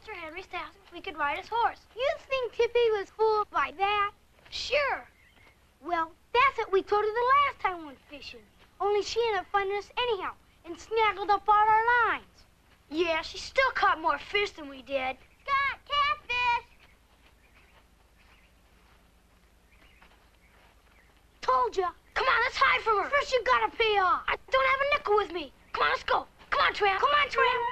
Mr. Henry's to ask if we could ride his horse. You think Tippy was fooled by that? Sure. Well, that's what we told her the last time we went fishing. Only she ended up finding us anyhow and snaggled up all our lines. Yeah, she still caught more fish than we did. Scott, catfish! Told ya. Come on, let's hide from her. First you gotta pay off. I don't have a nickel with me. Come on, let's go. Come on, Tramp. Come on, Tramp.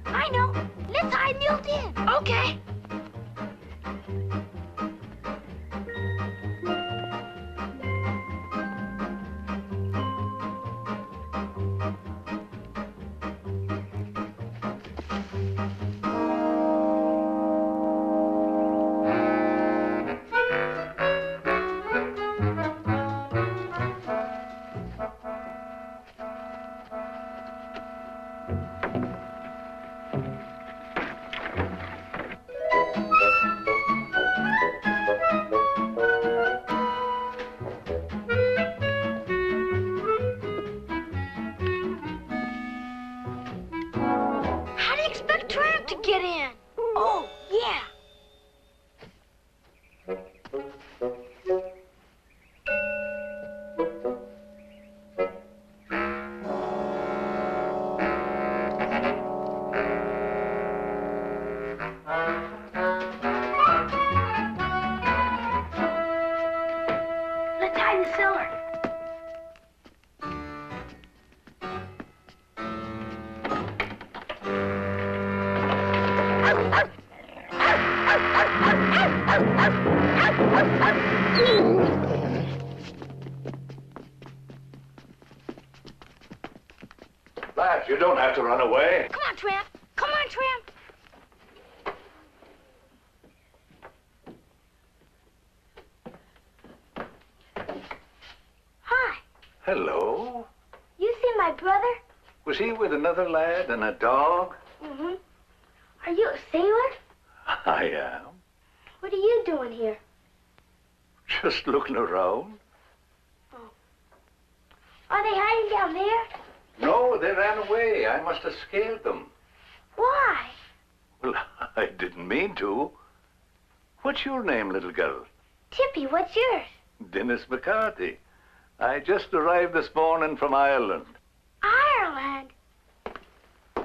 I know. Let's hide Milt in. Okay. Get in. Oh, yeah. Let's hide in the cellar. Lads, you don't have to run away. Come on, Tramp. Come on, Tramp. Hi. Hello. You see my brother? Was he with another lad and a dog? Mm-hmm. Are you a sailor? I am. What are you doing here? Just looking around. Oh. Are they hiding down there? No, they ran away. I must have scared them. Why? Well, I didn't mean to. What's your name, little girl? Tippy, what's yours? Dennis McCarthy. I just arrived this morning from Ireland. Ireland?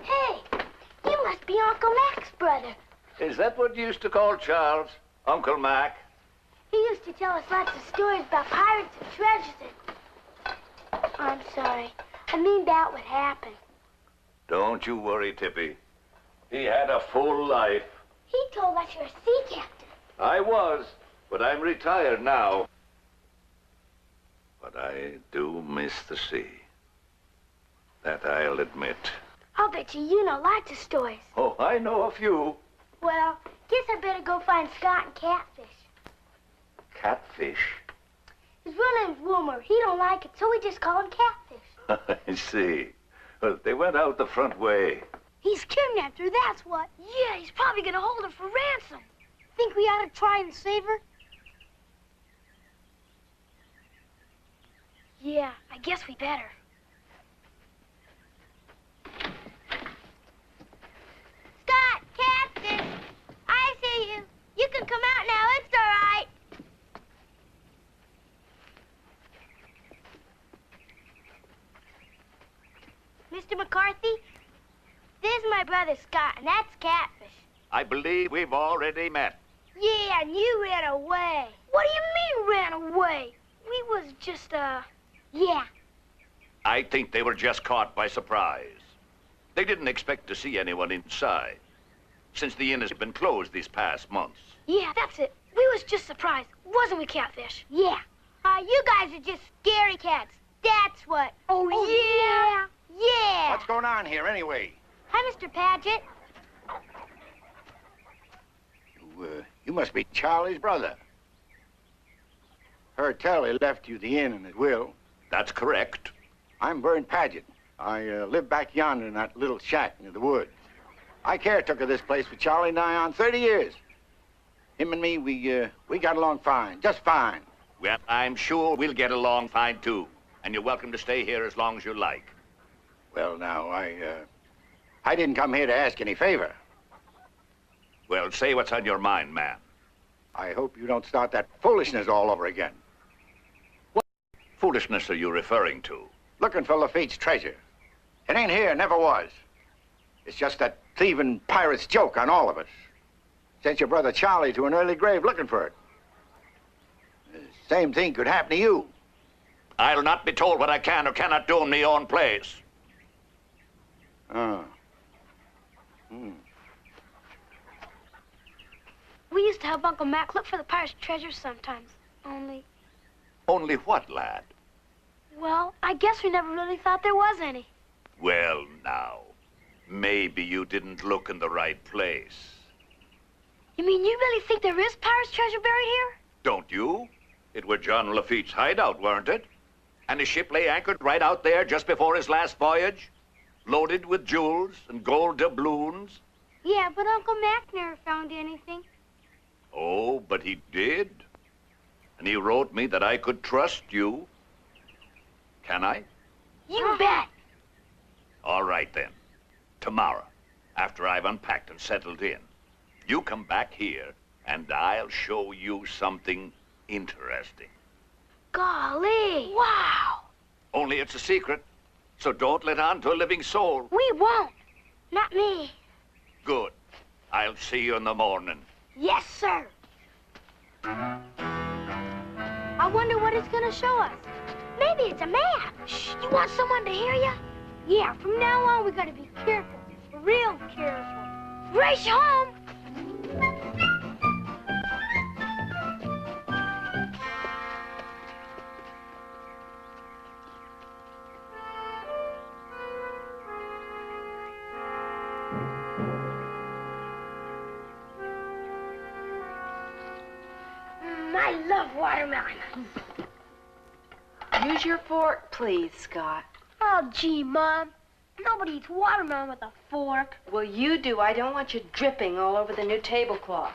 Hey, you must be Uncle Mac's brother. Is that what you used to call Charles? Uncle Mac? He used to tell us lots of stories about pirates and treasures and... I'm sorry. I mean about what happened. Don't you worry, Tippy. He had a full life. He told us you're a sea captain. I was, but I'm retired now. But I do miss the sea. That I'll admit. I'll bet you know lots of stories. Oh, I know a few. Well, guess I better go find Scott and Catfish. Catfish? His real name's Wilmer. He don't like it, so we just call him Catfish. I see. Well, they went out the front way. He's kidnapped her, that's what. Yeah, he's probably gonna hold her for ransom. Think we ought to try and save her? Yeah, I guess we better. Scott, Catfish, I see you. You can come out now, it's all right. Mr. McCarthy, this is my brother Scott, and that's Catfish. I believe we've already met. Yeah, and you ran away. What do you mean, ran away? We was just, yeah. I think they were just caught by surprise. They didn't expect to see anyone inside, since the inn has been closed these past months. Yeah, that's it. We was just surprised, wasn't we, Catfish? Yeah. You guys are just scary cats. That's what. Oh yeah. Yeah. What's going on here, anyway? Hi, Mr. Padgett. You must be Charlie's brother. Heard tell he left you the inn and at will. That's correct. I'm Vern Padgett. I live back yonder in that little shack near the woods. I caretook of this place for Charlie nigh on 30 years. Him and me, we got along fine, just fine. Well, I'm sure we'll get along fine, too. And you're welcome to stay here as long as you like. Well, now, I didn't come here to ask any favor. Well, say what's on your mind, man. I hope you don't start that foolishness all over again. What foolishness are you referring to? Looking for Leetch's treasure. It ain't here, never was. It's just that thieving pirate's joke on all of us. Sent your brother Charlie to an early grave looking for it. The same thing could happen to you. I'll not be told what I can or cannot do in my own place. Oh. We used to help Uncle Mac look for the pirate's treasure sometimes. Only what, lad? Well, I guess we never really thought there was any. Well, now, maybe you didn't look in the right place. You mean you really think there is pirate's treasure buried here? Don't you? It were John Leetch's hideout, weren't it? And his ship lay anchored right out there just before his last voyage, loaded with jewels and gold doubloons. Yeah, but Uncle Mac never found anything. Oh, but he did. And he wrote me that I could trust you. Can I? You bet. All right, then. Tomorrow, after I've unpacked and settled in, you come back here, and I'll show you something interesting. Golly. Wow. Only it's a secret, so don't let on to a living soul. We won't. Not me. Good. I'll see you in the morning. Yes, sir. I wonder what it's gonna show us. Maybe it's a map. Shh, you want someone to hear you? Yeah, from now on we gotta be careful. Real careful. Race home! I love watermelon. Use your fork, please, Scott. Oh, gee, Mom. Nobody eats watermelon with a fork. Well, you do. I don't want you dripping all over the new tablecloth.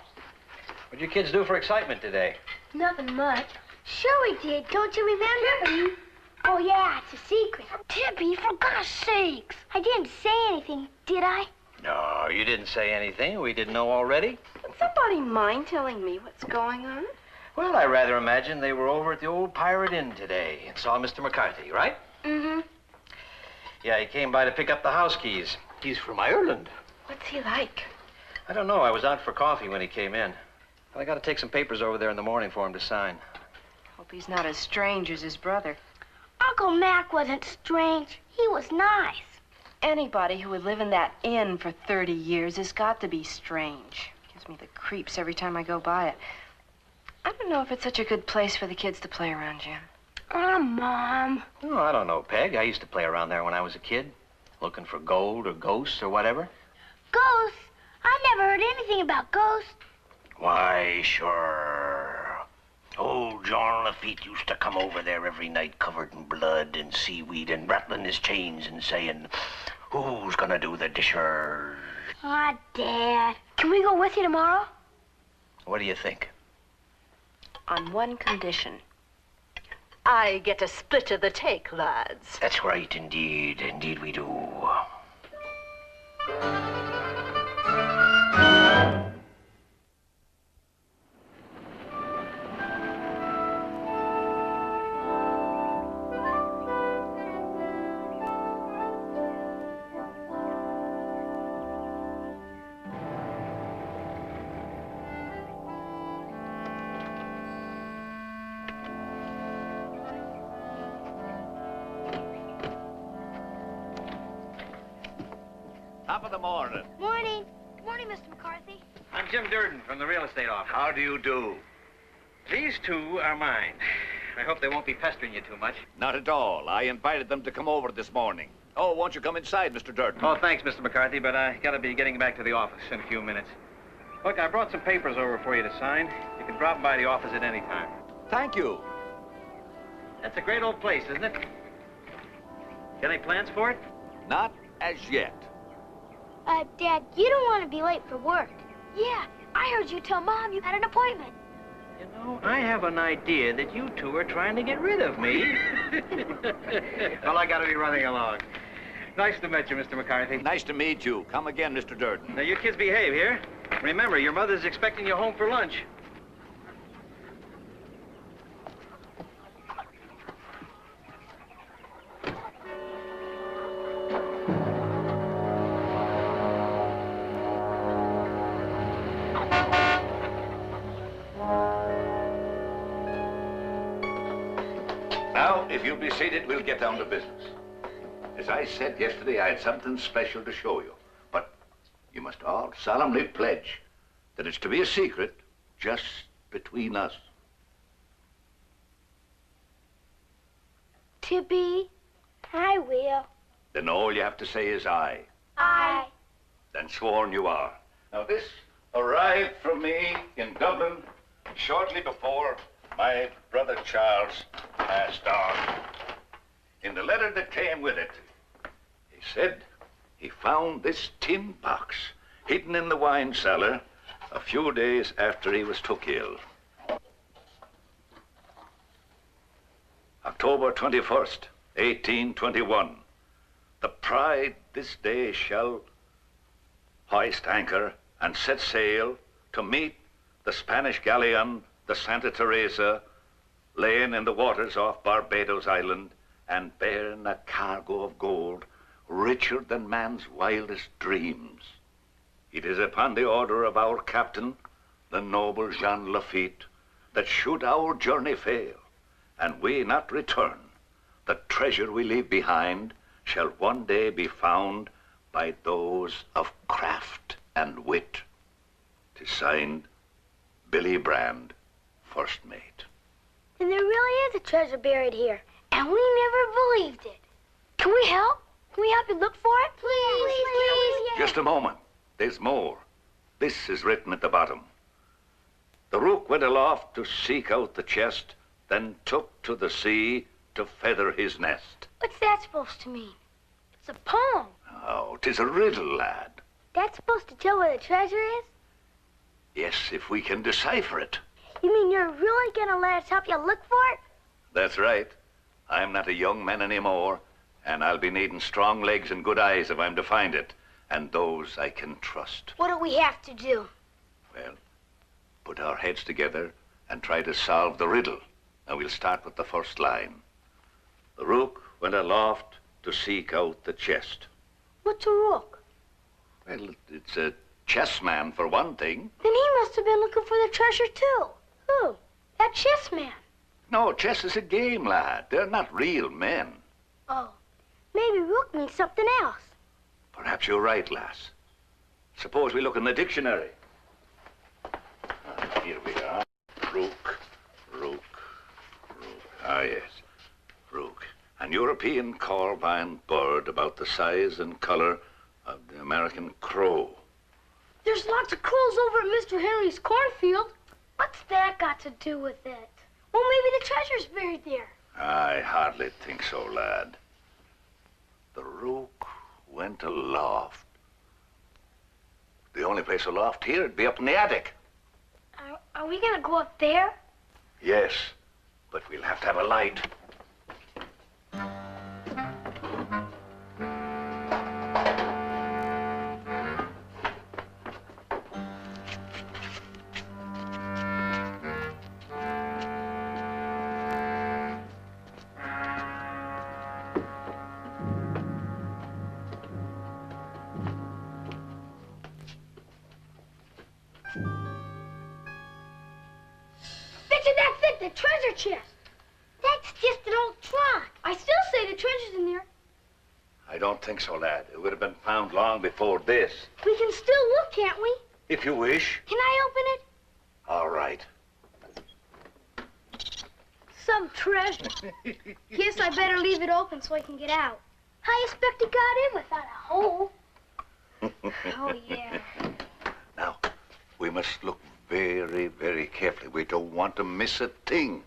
What'd you kids do for excitement today? Nothing much. Sure we did. Don't you remember? Tippy. Oh, yeah, it's a secret. Tippy, for gosh sakes. I didn't say anything, did I? No, you didn't say anything we didn't know already. Would somebody mind telling me what's going on? Well, I rather imagine they were over at the old Pirate Inn today and saw Mr. McCarthy, right? Mm-hmm. Yeah, he came by to pick up the house keys. He's from Ireland. What's he like? I don't know. I was out for coffee when he came in. Well, I got to take some papers over there in the morning for him to sign. Hope he's not as strange as his brother. Uncle Mac wasn't strange. He was nice. Anybody who would live in that inn for 30 years has got to be strange. Gives me the creeps every time I go by it. I don't know if it's such a good place for the kids to play around, Jim. Mom. Oh, I don't know, Peg. I used to play around there when I was a kid, looking for gold or ghosts or whatever. Ghosts? I never heard anything about ghosts. Why, sure. Old John Leetch used to come over there every night covered in blood and seaweed and rattling his chains and saying, "Who's gonna do the dishes?" Aw, Dad. Can we go with you tomorrow? What do you think? On one condition. I get a split of the take, lads. That's right, indeed. Indeed we do. Top of the morning. Morning. Morning, Mr. McCarthy. I'm Jim Durden from the real estate office. How do you do? These two are mine. I hope they won't be pestering you too much. Not at all. I invited them to come over this morning. Oh, won't you come inside, Mr. Durden? Oh, thanks, Mr. McCarthy, but I gotta be getting back to the office in a few minutes. Look, I brought some papers over for you to sign. You can drop by the office at any time. Thank you. That's a great old place, isn't it? Got any plans for it? Not as yet. Dad, you don't want to be late for work. Yeah, I heard you tell Mom you had an appointment. You know, I have an idea that you two are trying to get rid of me. Well, I gotta be running along. Nice to meet you, Mr. McCarthy. Nice to meet you. Come again, Mr. Durden. Now, you kids behave here. Remember, your mother's expecting you home for lunch. Now, if you'll be seated, we'll get down to business. As I said yesterday, I had something special to show you. But you must all solemnly pledge that it's to be a secret just between us. Tippy, I will. Then all you have to say is aye. Aye. Then sworn you are. Now, this arrived from me in Dublin shortly before my brother Charles passed on. In the letter that came with it, he said he found this tin box hidden in the wine cellar a few days after he was took ill. October 21st, 1821. The Pride this day shall hoist anchor and set sail to meet the Spanish galleon, the Santa Teresa, laying in the waters off Barbados Island and bearing a cargo of gold richer than man's wildest dreams. It is upon the order of our captain, the noble Jean Lafitte, that should our journey fail, and we not return, the treasure we leave behind shall one day be found by those of craft and wit. 'Tis signed, Billy Brand, first mate. And there really is a treasure buried here, and we never believed it. Can we help? Can we help you look for it? Please. Just a moment. There's more. This is written at the bottom. The rook went aloft to seek out the chest, then took to the sea to feather his nest. What's that supposed to mean? It's a poem. Oh, 'tis a riddle, lad. That's supposed to tell where the treasure is? Yes, if we can decipher it. You mean you're really gonna let us help you look for it? That's right. I'm not a young man anymore, and I'll be needing strong legs and good eyes if I'm to find it, and those I can trust. What do we have to do? Well, put our heads together and try to solve the riddle. Now we'll start with the first line. The rook went aloft to seek out the chest. What's a rook? Well, it's a chessman for one thing. Then he must have been looking for the treasure too. Who? That chess man. No, chess is a game, lad. They're not real men. Oh, maybe rook means something else. Perhaps you're right, lass. Suppose we look in the dictionary. Here we are. Rook. Ah, yes. Rook. An European corvine bird about the size and color of the American crow. There's lots of crows over at Mr. Henry's cornfield. What's that got to do with it? Well, maybe the treasure's buried there. I hardly think so, lad. The rook went aloft. The only place aloft here would be up in the attic. Are we gonna go up there? Yes, but we'll have to have a light. The treasure chest. That's just an old trunk. I still say the treasure's in there. I don't think so, lad. It would have been found long before this. We can still look, can't we? If you wish. Can I open it? All right. Some treasure. Guess I better leave it open so I can get out. I expect it got in without a hole. Oh, yeah. Now, we must look very, very carefully. We don't want to miss a thing.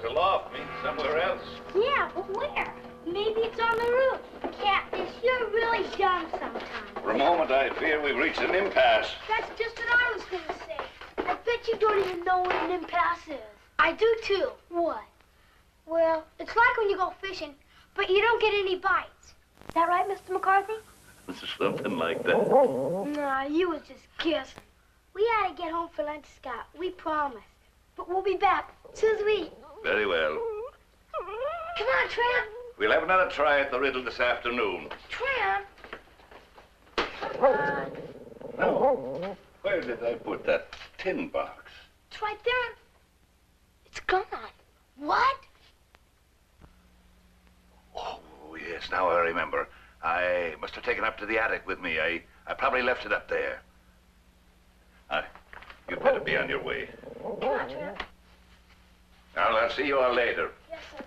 There's a loft meeting somewhere else. Yeah, but where? Maybe it's on the roof. Catfish, you're really dumb sometimes. For a moment, I fear we've reached an impasse. That's just what I was going to say. I bet you don't even know what an impasse is. I do, too. What? Well, it's like when you go fishing, but you don't get any bites. Is that right, Mr. McCarthy? Something like that. Nah, you was just guessing. We ought to get home for lunch, Scott. We promised. But we'll be back as soon as we eat. Very well. Come on, Tramp. We'll have another try at the riddle this afternoon. Tramp. Come on. No. Where did I put that tin box? It's right there. It's gone. What? Oh, yes, now I remember. I must have taken it up to the attic with me. I probably left it up there. You'd better be on your way. Come on, Tramp. I'll see you all later. Yes, sir.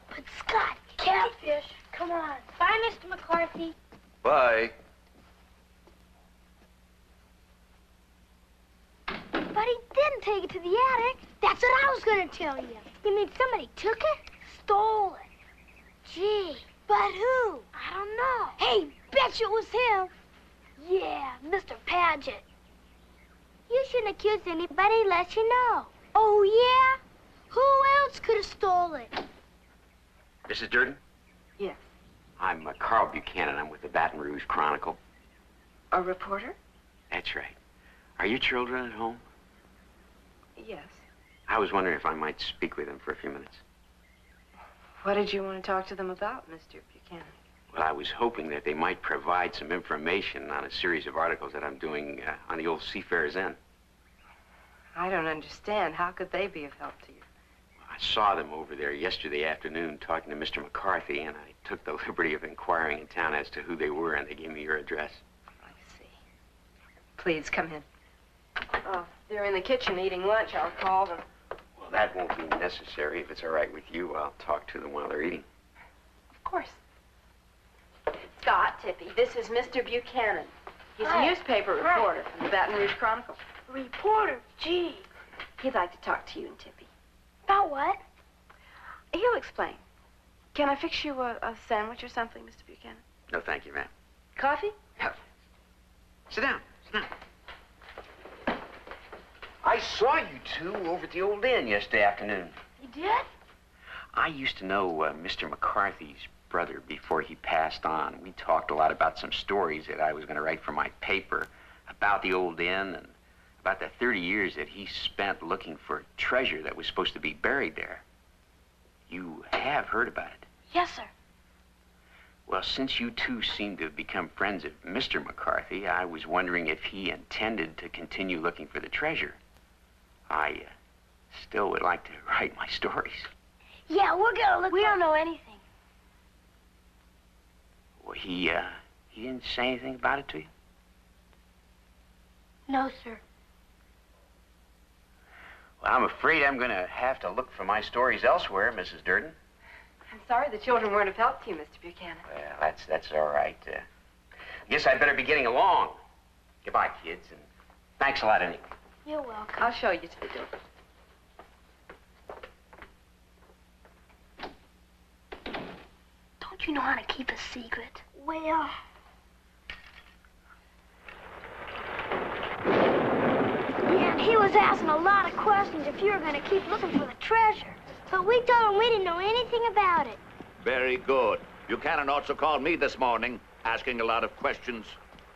But Scott, Catfish, come on. Bye, Mr. McCarthy. Bye. But he didn't take it to the attic. That's what I was going to tell you. You mean somebody took it? Stole it. Gee, but who? I don't know. Hey, bet you it was him. Yeah, Mr. Padgett. You shouldn't accuse anybody unless you know. Oh, yeah? Who else could have stolen it? Mrs. Durden? Yes. I'm Carl Buchanan. I'm with the Baton Rouge Chronicle. A reporter? That's right. Are your children at home? Yes. I was wondering if I might speak with them for a few minutes. What did you want to talk to them about, Mr. Buchanan? Well, I was hoping that they might provide some information on a series of articles that I'm doing on the old Seafarer's Inn. I don't understand. How could they be of help to you? I saw them over there yesterday afternoon talking to Mr. McCarthy, and I took the liberty of inquiring in town as to who they were, and they gave me your address. I see. Please come in. Oh, they're in the kitchen eating lunch. I'll call them. Well, that won't be necessary. If it's all right with you, I'll talk to them while they're eating. Of course. Scott, Tippy, this is Mr. Buchanan. He's Hi. a newspaper reporter from the Baton Rouge Chronicle. Reporter? Gee. He'd like to talk to you and Tippy. About what? He'll explain. Can I fix you a sandwich or something, Mr. Buchanan? No, thank you, ma'am. Coffee? No. Sit down. Sit down. I saw you two over at the old inn yesterday afternoon. You did? I used to know Mr. McCarthy's brother before he passed on. We talked a lot about some stories that I was going to write for my paper about the old inn and about the 30 years that he spent looking for treasure that was supposed to be buried there. You have heard about it? Yes, sir. Well, since you two seem to have become friends of Mr. McCarthy, I was wondering if he intended to continue looking for the treasure. I still would like to write my stories. Yeah, we're gonna look. We don't know anything. Well, he didn't say anything about it to you? No, sir. Well, I'm afraid I'm going to have to look for my stories elsewhere, Mrs. Durden. I'm sorry the children weren't of help to you, Mr. Buchanan. Well, that's all right. I guess I'd better be getting along. Goodbye, kids, and thanks a lot anyway. You're welcome. I'll show you to the door. Don't you know how to keep a secret? Well... Yeah, he was asking a lot of questions if you were going to keep looking for the treasure. But we told him we didn't know anything about it. Very good. Buchanan also called me this morning, asking a lot of questions.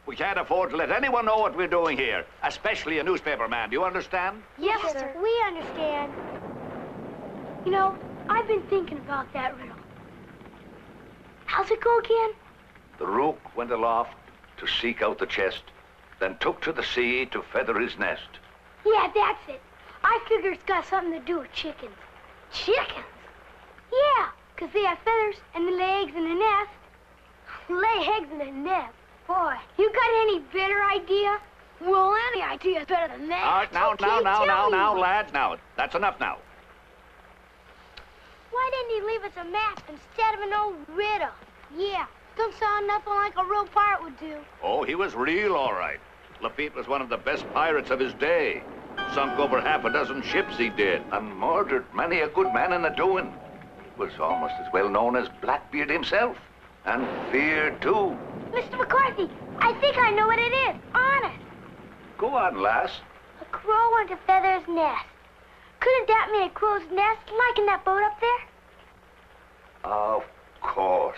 We can't afford to let anyone know what we're doing here, especially a newspaper man. Do you understand? Yes, sir. We understand. You know, I've been thinking about that riddle. How's it go again? The rook went aloft to seek out the chest, then took to the sea to feather his nest. Yeah, that's it. I figure it's got something to do with chickens. Chickens? Yeah, because they have feathers and the legs and the nest. Lay eggs in the nest. Boy, you got any better idea? Well, any idea is better than that. All right, now, lads, now. That's enough now. Why didn't he leave us a map instead of an old riddle? Yeah, don't sound nothing like a real pirate would do. Oh, he was real, all right. Lafitte was one of the best pirates of his day. Sunk over half a dozen ships, he did, and murdered many a good man in the doing. Was almost as well known as Blackbeard himself, and feared too. Mr. McCarthy, I think I know what it is. Honest. Go on, lass. A crow went to Feather's nest. Couldn't that mean a crow's nest like in that boat up there? Of course.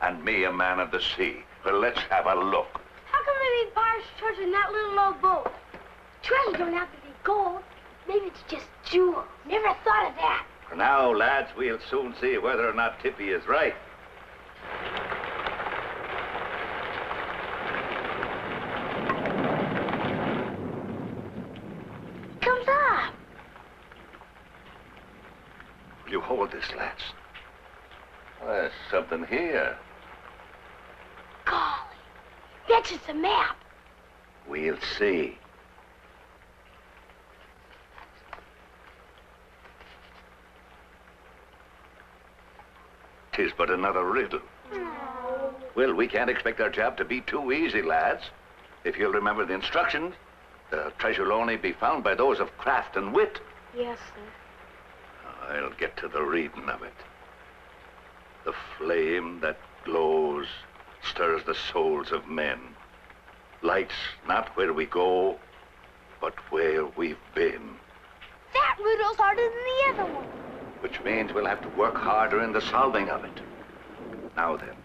And me a man of the sea. Well, let's have a look. How come there be pirates' treasure in that little old boat? Treasure don't have to be gold. Maybe it's just jewels. Never thought of that. For now, lads, we'll soon see whether or not Tippy is right. Comes up. Will you hold this, lads? There's something here. Golly, that's just a map. We'll see. 'Tis but another riddle. Well, we can't expect our job to be too easy, lads. If you'll remember the instructions, the treasure will only be found by those of craft and wit. Yes, sir. I'll get to the reading of it. The flame that glows stirs the souls of men. Lights not where we go, but where we've been. That riddle's harder than the other one. Which means we'll have to work harder in the solving of it. Now then,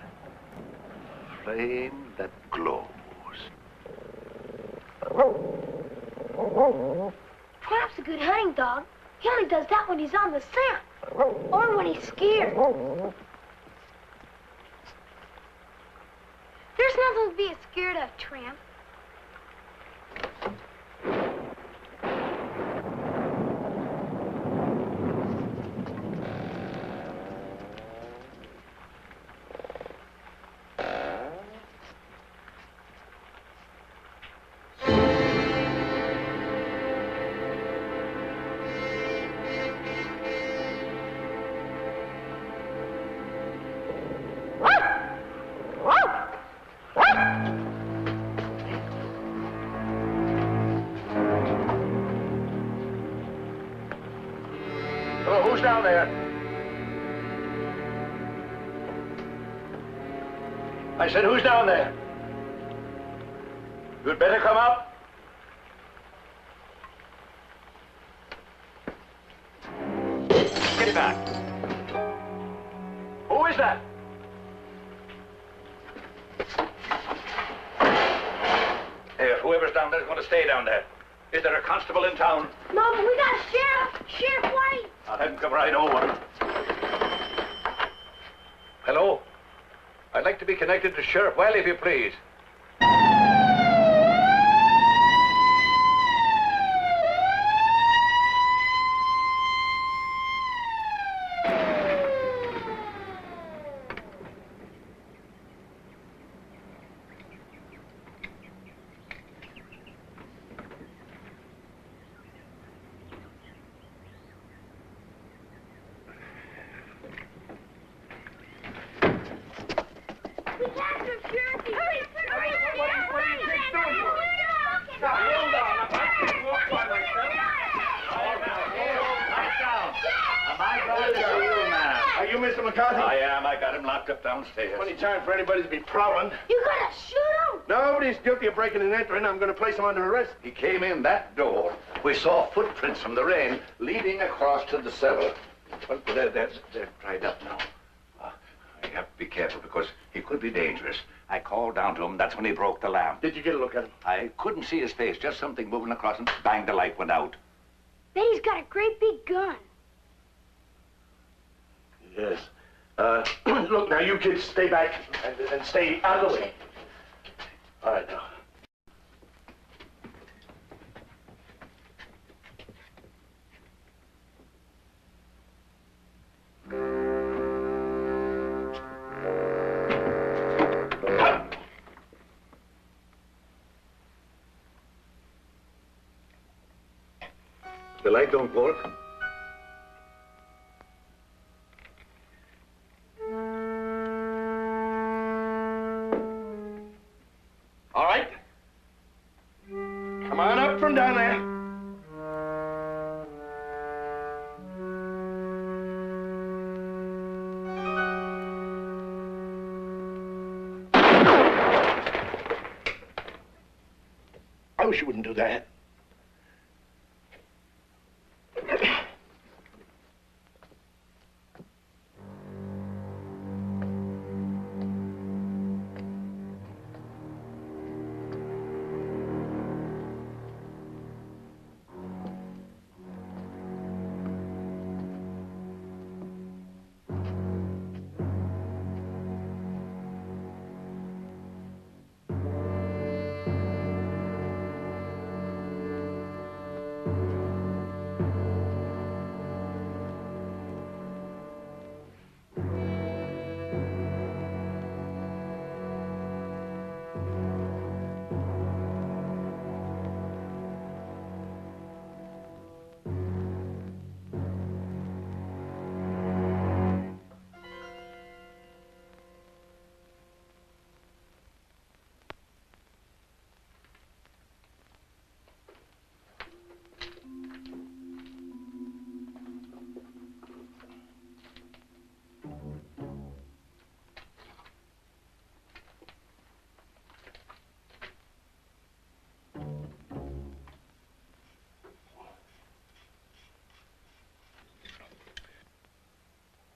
flame that glows. Tramp's a good hunting dog. He only does that when he's on the scent. Or when he's scared. There's nothing to be scared of, Tramp. Who's down there? I said, who's down there? You'd better come up. Get back. Who is that? Hey, whoever's down there is going to stay down there. Is there a constable in town? No, but we got a sheriff. Sheriff White. I'll have him come right over. Hello? I'd like to be connected to Sheriff Wiley, if you please. McCarthy? I am. I got him locked up downstairs. Plenty time for anybody to be prowling. You gonna shoot him? Nobody's guilty of breaking and entering. I'm gonna place him under arrest. He came in that door. We saw footprints from the rain leading across to the cellar. Well, they're dried up now. I have to be careful because he could be dangerous. I called down to him. That's when he broke the lamp. Did you get a look at him? I couldn't see his face. Just something moving across and bang, the light went out. Then he's got a great big gun. Yes. Look, now, you kids stay back and stay out of the way. All right, now. The light don't work. All right. Come on up from down there. I wish you wouldn't do that.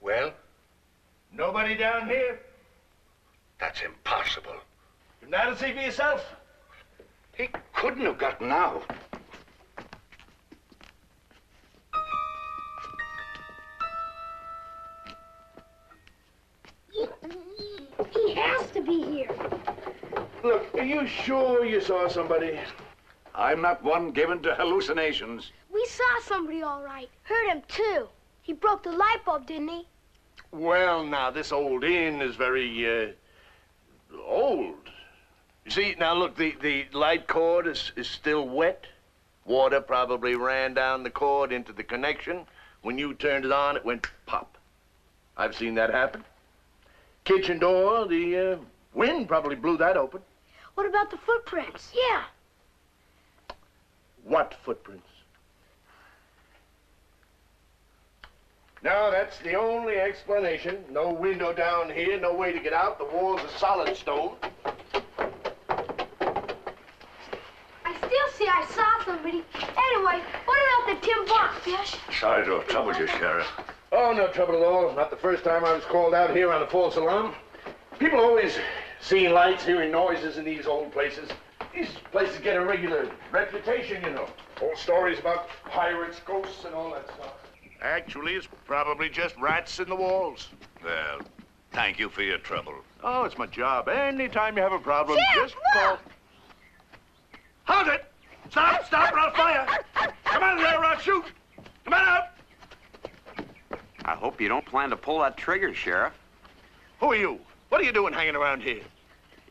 Well? Nobody down here? That's impossible. You're not to see for yourself? He couldn't have gotten out. He has to be here. Look, are you sure you saw somebody? I'm not one given to hallucinations. We saw somebody all right. Heard him, too. He broke the light bulb, didn't he? Well, now, this old inn is very, old. You see, now, look, the light cord is still wet. Water probably ran down the cord into the connection. When you turned it on, it went pop. I've seen that happen. Kitchen door, the wind probably blew that open. What about the footprints? Yeah. What footprints? No, that's the only explanation. No window down here, no way to get out. The walls are solid stone. I still see I saw somebody. Anyway, what about the tin box, Fish? Sorry to have troubled you, Sheriff. Oh, no trouble at all. Not the first time I was called out here on a false alarm. People always seeing lights, hearing noises in these old places. These places get a regular reputation, you know. Old stories about pirates, ghosts, and all that stuff. Actually, it's probably just rats in the walls. Well, thank you for your trouble. Oh, it's my job. Anytime you have a problem, Sheriff, just call. look! How's it? Stop, or I'll fire. Come on there, or I'll shoot. Come on out. I hope you don't plan to pull that trigger, Sheriff. Who are you? What are you doing hanging around here?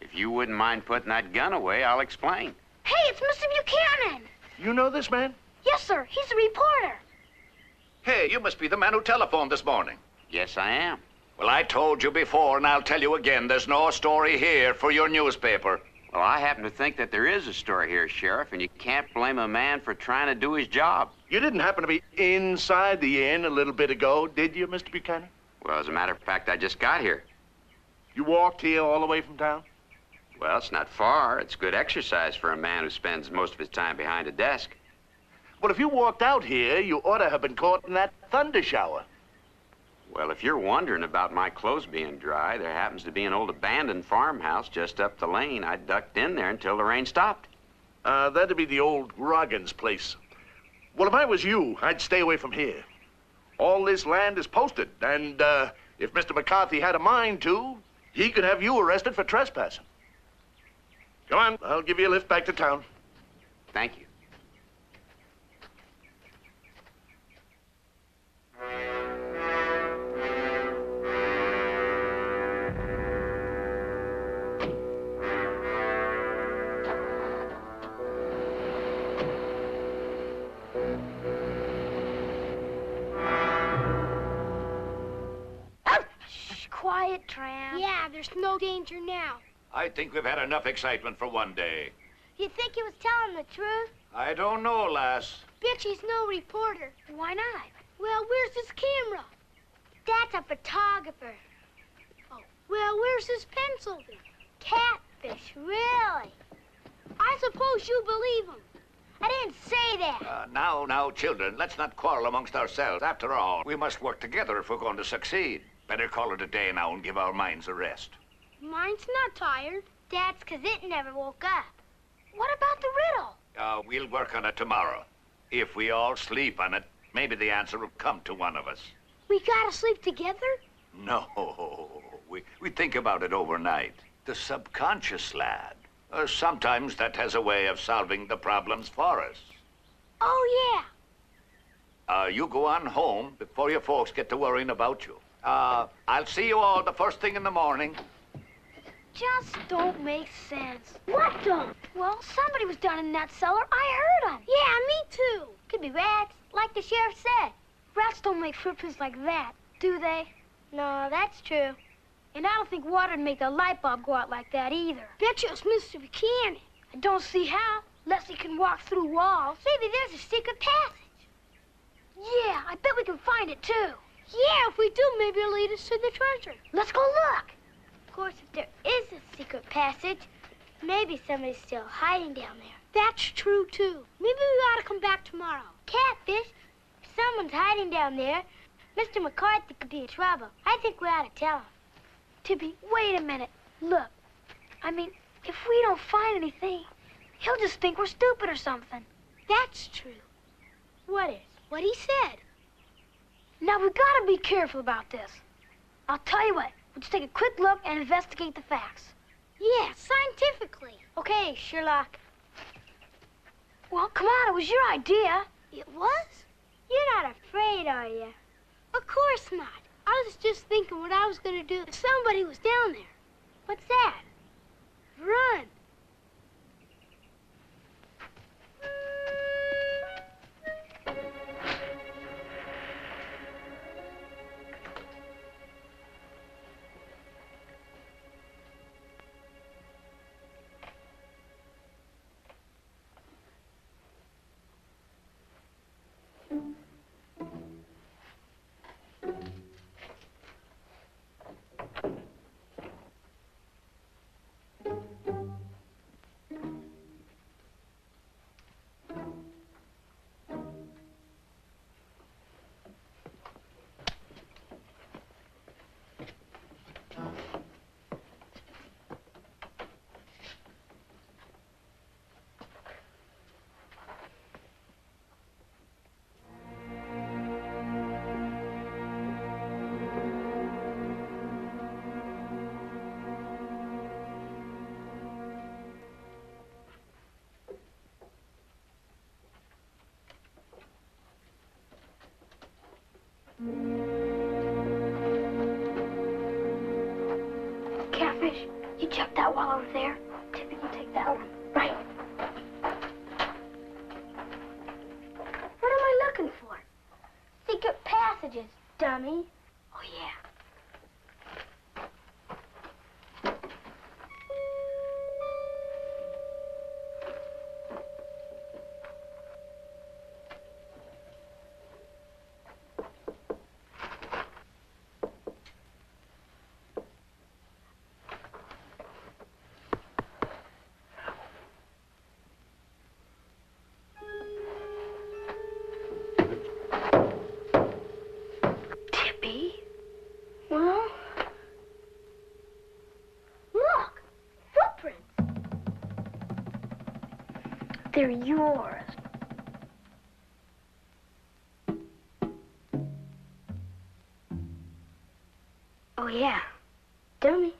If you wouldn't mind putting that gun away, I'll explain. Hey, it's Mr. Buchanan. You know this man? Yes, sir. He's a reporter. Hey, you must be the man who telephoned this morning. Yes, I am. Well, I told you before, and I'll tell you again, there's no story here for your newspaper. Well, I happen to think that there is a story here, Sheriff, and you can't blame a man for trying to do his job. You didn't happen to be inside the inn a little bit ago, did you, Mr. Buchanan? Well, as a matter of fact, I just got here. You walked here all the way from town? Well, it's not far. It's good exercise for a man who spends most of his time behind a desk. Well, if you walked out here, you ought to have been caught in that thunder shower. Well, if you're wondering about my clothes being dry, there happens to be an old abandoned farmhouse just up the lane. I ducked in there until the rain stopped. That'd be the old Roggins place. Well, if I was you, I'd stay away from here. All this land is posted, and if Mr. McCarthy had a mind to, he could have you arrested for trespassing. Come on, I'll give you a lift back to town. Thank you. Quiet, Tram. Yeah, there's no danger now. I think we've had enough excitement for one day. You think he was telling the truth? I don't know, lass. Bet he's no reporter. Why not? Well, where's his camera? That's a photographer. Oh, well, where's his pencil then? Catfish, really? I I suppose you believe him. I didn't say that. Now, children, let's not quarrel amongst ourselves. After all, we must work together if we're going to succeed. Better call it a day now and give our minds a rest. Mine's not tired. That's 'cause it never woke up. What about the riddle? We'll work on it tomorrow. If we all sleep on it, maybe the answer will come to one of us. We gotta sleep together? No, we think about it overnight. The subconscious, lad. Sometimes that has a way of solving the problems for us. Oh, yeah. You go on home before your folks get to worrying about you. I'll see you all the first thing in the morning. Just don't make sense. What don't? Well, somebody was down in that cellar. I heard them. Yeah, me too. Could be rats, like the sheriff said. Rats don't make footprints like that, do they? No, that's true. And I don't think water'd make the light bulb go out like that either. Bet you it's Mr. Buchanan. I don't see how, unless he can walk through walls. Maybe there's a secret passage. Yeah, I bet we can find it, too. Yeah, if we do, maybe it'll lead us to the treasure. Let's go look. Of course, if there is a secret passage, maybe somebody's still hiding down there. That's true, too. Maybe we ought to come back tomorrow. Catfish, if someone's hiding down there, Mr. McCarthy could be in trouble. I think we ought to tell him. Tippy, wait a minute. Look, I mean, if we don't find anything, he'll just think we're stupid or something. That's true. What is? What he said. Now, we've got to be careful about this. I'll tell you what. We'll just take a quick look and investigate the facts. Yeah, scientifically. Okay, Sherlock. Well, come on, it was your idea. It was? You're not afraid, are you? Of course not. I was just thinking what I was going to do if somebody was down there. What's that? Run. Catfish, you check that wall over there. Tippy, you take that one. Right. What am I looking for? Secret passages, dummy. Oh, yeah. They're yours. Oh, yeah. Dummy.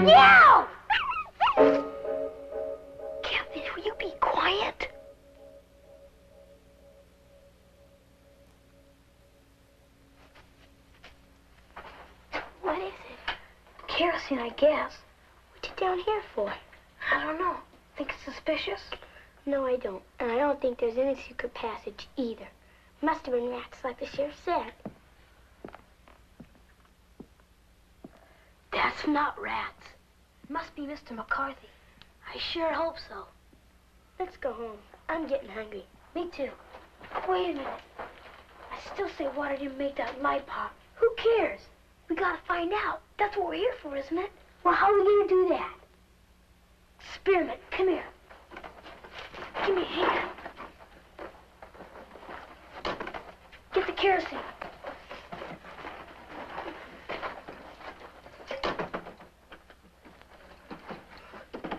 Meow! Catfish, will you be quiet? What is it? Kerosene, I guess. What's it down here for? I don't know. Think it's suspicious? No, I don't. And I don't think there's any secret passage either. Must have been rats, like the sheriff said. That's not rats. It must be Mr. McCarthy. I sure hope so. Let's go home. I'm getting hungry. Me too. Wait a minute. I still say water didn't make that light pop. Who cares? We gotta find out. That's what we're here for, isn't it? Well, how are we gonna do that? Experiment. Come here. Give me a hand. Get the kerosene.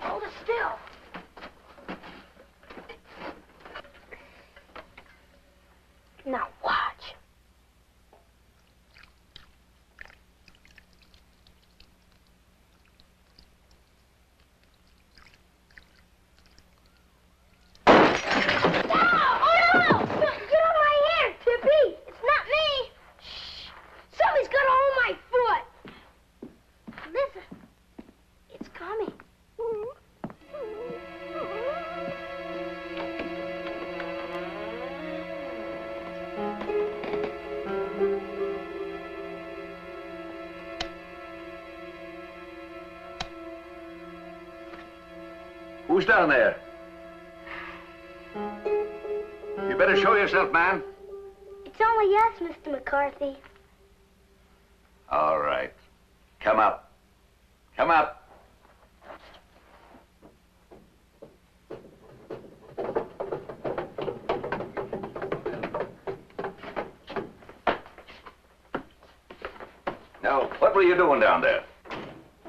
Hold it still. Now watch. Who's down there? You better show yourself, man. It's only us, Mr. McCarthy. All right. Come up. Come up. Now, what were you doing down there?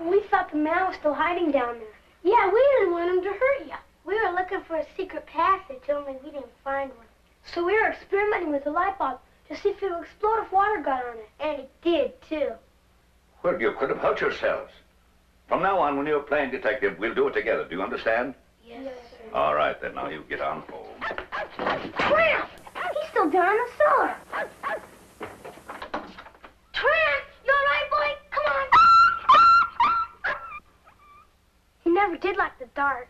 We thought the man was still hiding down there. Yeah, we didn't want him to hurt you. We were looking for a secret passage, only we didn't find one. So we were experimenting with the light bulb to see if it would explode if water got on it. And it did, too. Well, you could have hurt yourselves. From now on, when you're playing detective, we'll do it together. Do you understand? Yes, sir. All right, then. Now you get on home. Tramp! He's still down in the cellar. Tramp! You all right, boy? Come on. He never did like the dark.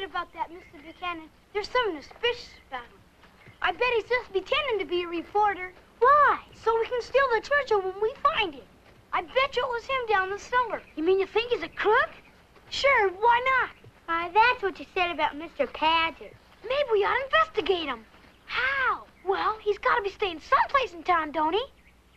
About that, Mr. Buchanan. There's something suspicious about him. I bet he's just pretending to be a reporter. Why? So we can steal the treasure when we find it. I bet you it was him down the cellar. You mean you think he's a crook? Sure, why not? That's what you said about Mr. Padgett. Maybe we ought to investigate him. How? Well, he's got to be staying someplace in town, don't he?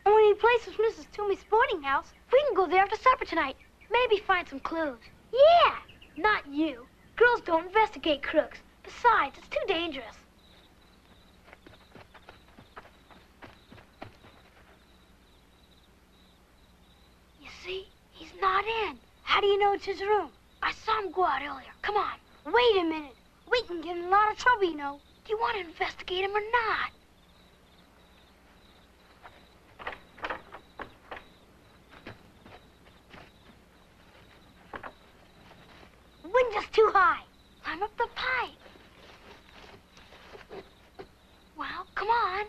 And when he plays with Mrs. Toomey's sporting house, we can go there after supper tonight. Maybe find some clues. Yeah, not you. Girls don't investigate crooks. Besides, it's too dangerous. You see, he's not in. How do you know it's his room? I saw him go out earlier. Come on. Wait a minute. We can get in a lot of trouble, you know. Do you want to investigate him or not? Wind is too high. Climb up the pipe. Well, come on.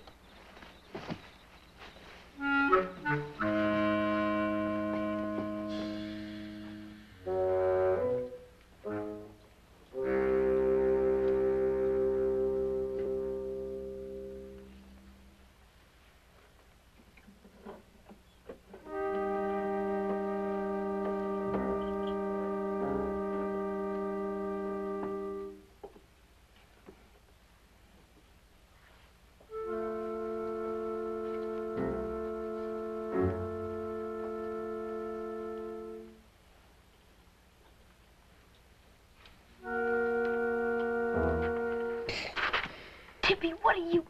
Tippy, what are you...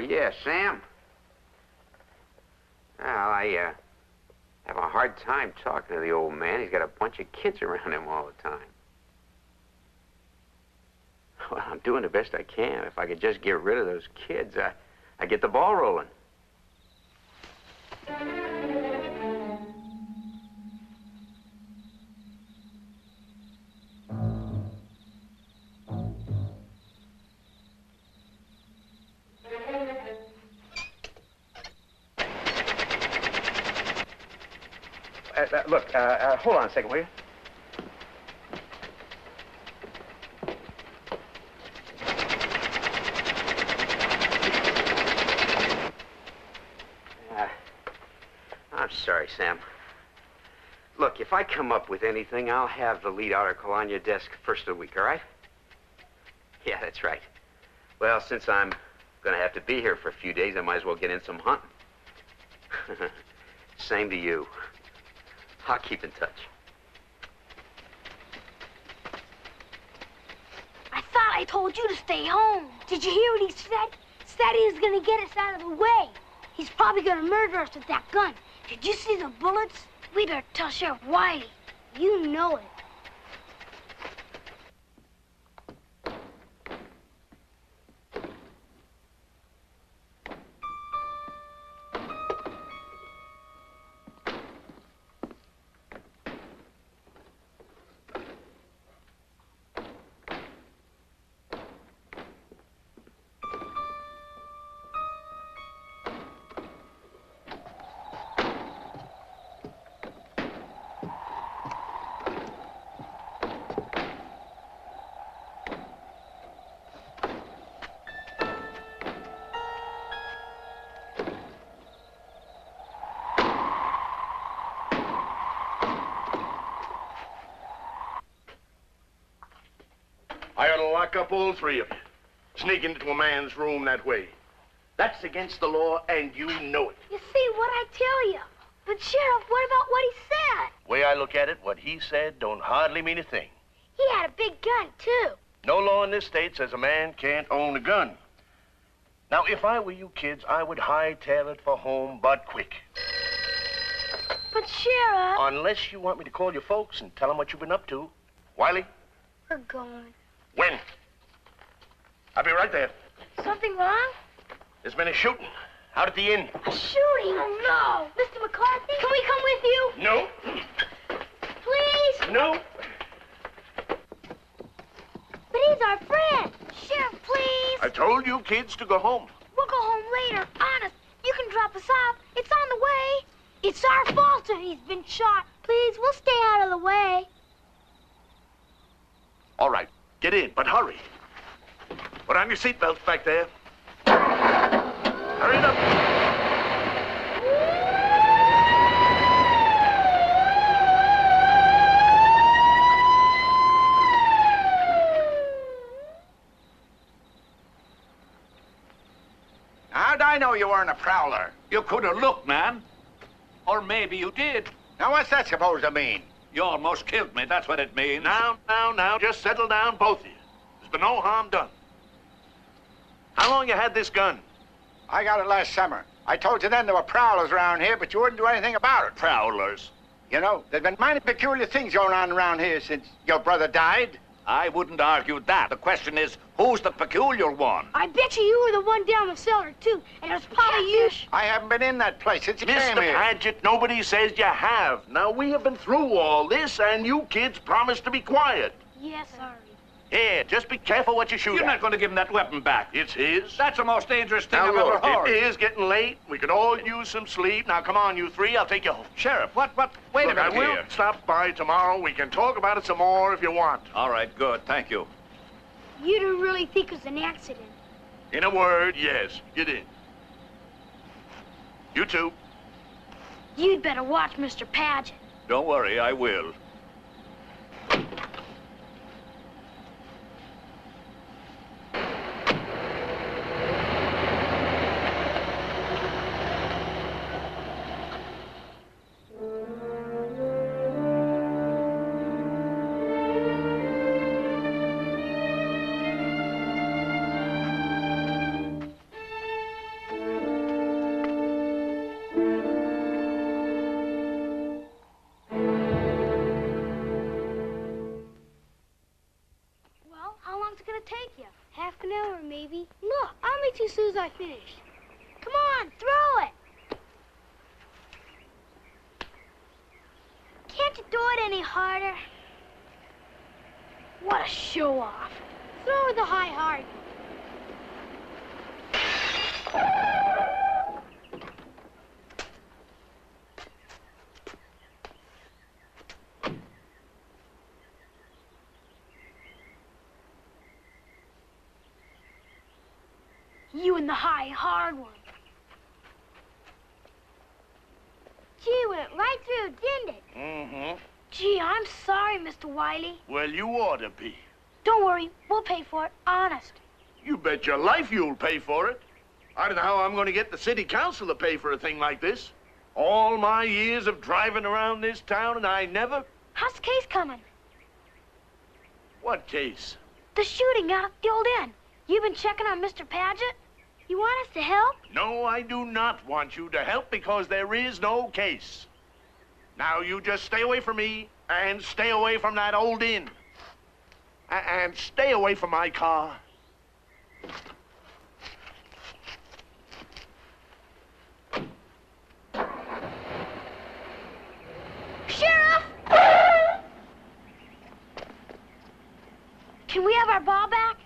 yeah, Sam. Well, I have a hard time talking to the old man. He's got a bunch of kids around him all the time. Well, I'm doing the best I can. If I could just get rid of those kids, I get the ball rolling. Look, hold on a second, will you? I'm sorry, Sam. Look, if I come up with anything, I'll have the lead article on your desk first of the week, all right? Yeah, that's right. Well, since I'm gonna have to be here for a few days, I might as well get in some hunting. Same to you. I'll keep in touch. I thought I told you to stay home. Did you hear what he said? Said he was gonna get us out of the way. He's probably gonna murder us with that gun. Did you see the bullets? We better tell Sheriff Wiley. You know it. I ought to lock up all three of you. Sneaking into a man's room that way. That's against the law, and you know it. You see what I tell you. But, Sheriff, what about what he said? Way I look at it, what he said don't hardly mean a thing. He had a big gun, too. No law in this state says a man can't own a gun. Now, if I were you kids, I would hightail it for home, but quick. But, Sheriff... Unless you want me to call your folks and tell them what you've been up to. Wiley? We're going. When? I'll be right there. Something wrong? There's been a shooting out at the inn. A shooting? Oh, no. Mr. McCarthy, can we come with you? No. Please? No. But he's our friend. Sheriff, please. I told you kids to go home. We'll go home later. Honest, you can drop us off. It's on the way. It's our fault if he's been shot. Please, we'll stay out of the way. All right, get in, but hurry. Put on your seatbelts back there. Hurry up. How'd I know you weren't a prowler? You could have looked, man. Or maybe you did. Now, what's that supposed to mean? You almost killed me, that's what it means. Now, just settle down, both of you. There's been no harm done. How long you had this gun? I got it last summer. I told you then there were prowlers around here, but you wouldn't do anything about it. Prowlers. You know, there's been mighty peculiar things going on around here since your brother died. I wouldn't argue that. The question is, who's the peculiar one? I bet you were the one down the cellar, too. And it was probably you. I haven't been in that place since you came Mr. here. Padgett, nobody says you have. Now, we have been through all this, and you kids promised to be quiet. Yes, sorry. Yeah, just be careful what you shoot You're at. not going to give him that weapon back. It's his. That's the most dangerous thing Now, I've look, ever heard. it is getting late. We could all use some sleep. Now, come on, you three. I'll take you home. Sheriff, what? Wait Look, a minute I will here. stop by tomorrow. We can talk about it some more if you want. All right, good. Thank you. You didn't really think it was an accident. In a word, yes. Get in. You two. You'd better watch Mr. Padgett. Don't worry, I will. baby. Look, I'll meet you as soon as I finish. Come on, throw it. Can't you do it any harder? What a show-off. Throw the high hard. You and the high hard one. Gee, went right through, didn't it? Mm-hmm. Gee, I'm sorry, Mr. Wiley. Well, you ought to be. Don't worry, we'll pay for it, honest. You bet your life you'll pay for it. I don't know how I'm going to get the city council to pay for a thing like this. All my years of driving around this town, and I never... How's the case coming? What case? The shooting out at the old inn. You've been checking on Mr. Padgett? You want us to help? No, I do not want you to help because there is no case. Now, you just stay away from me and stay away from that old inn. And stay away from my car. Sheriff! Can we have our ball back?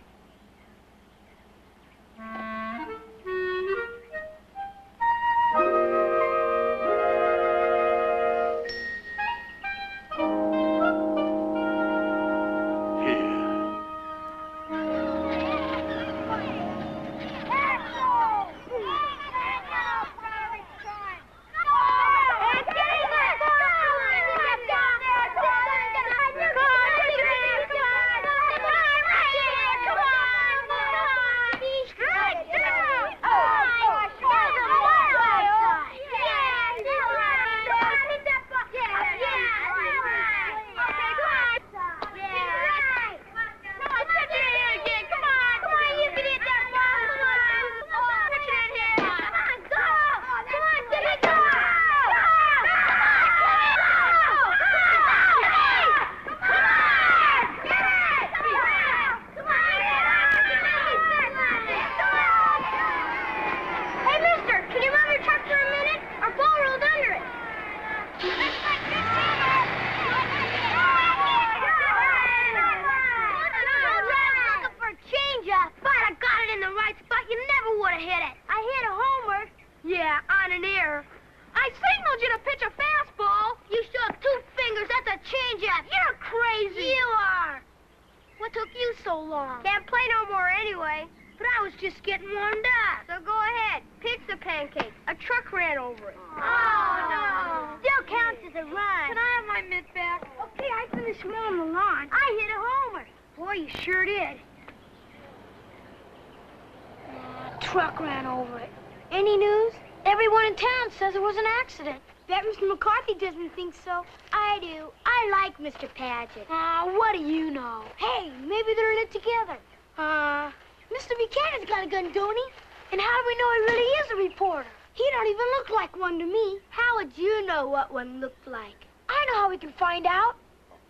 Truck ran over it. Any news? Everyone in town says it was an accident. Bet Mr. McCarthy doesn't think so. I do. I like Mr. Padgett. What do you know? Hey, maybe they're in it together. Mr. Buchanan's got a gun, don't he? And how do we know he really is a reporter? He don't even look like one to me. How would you know what one looked like? I know how we can find out.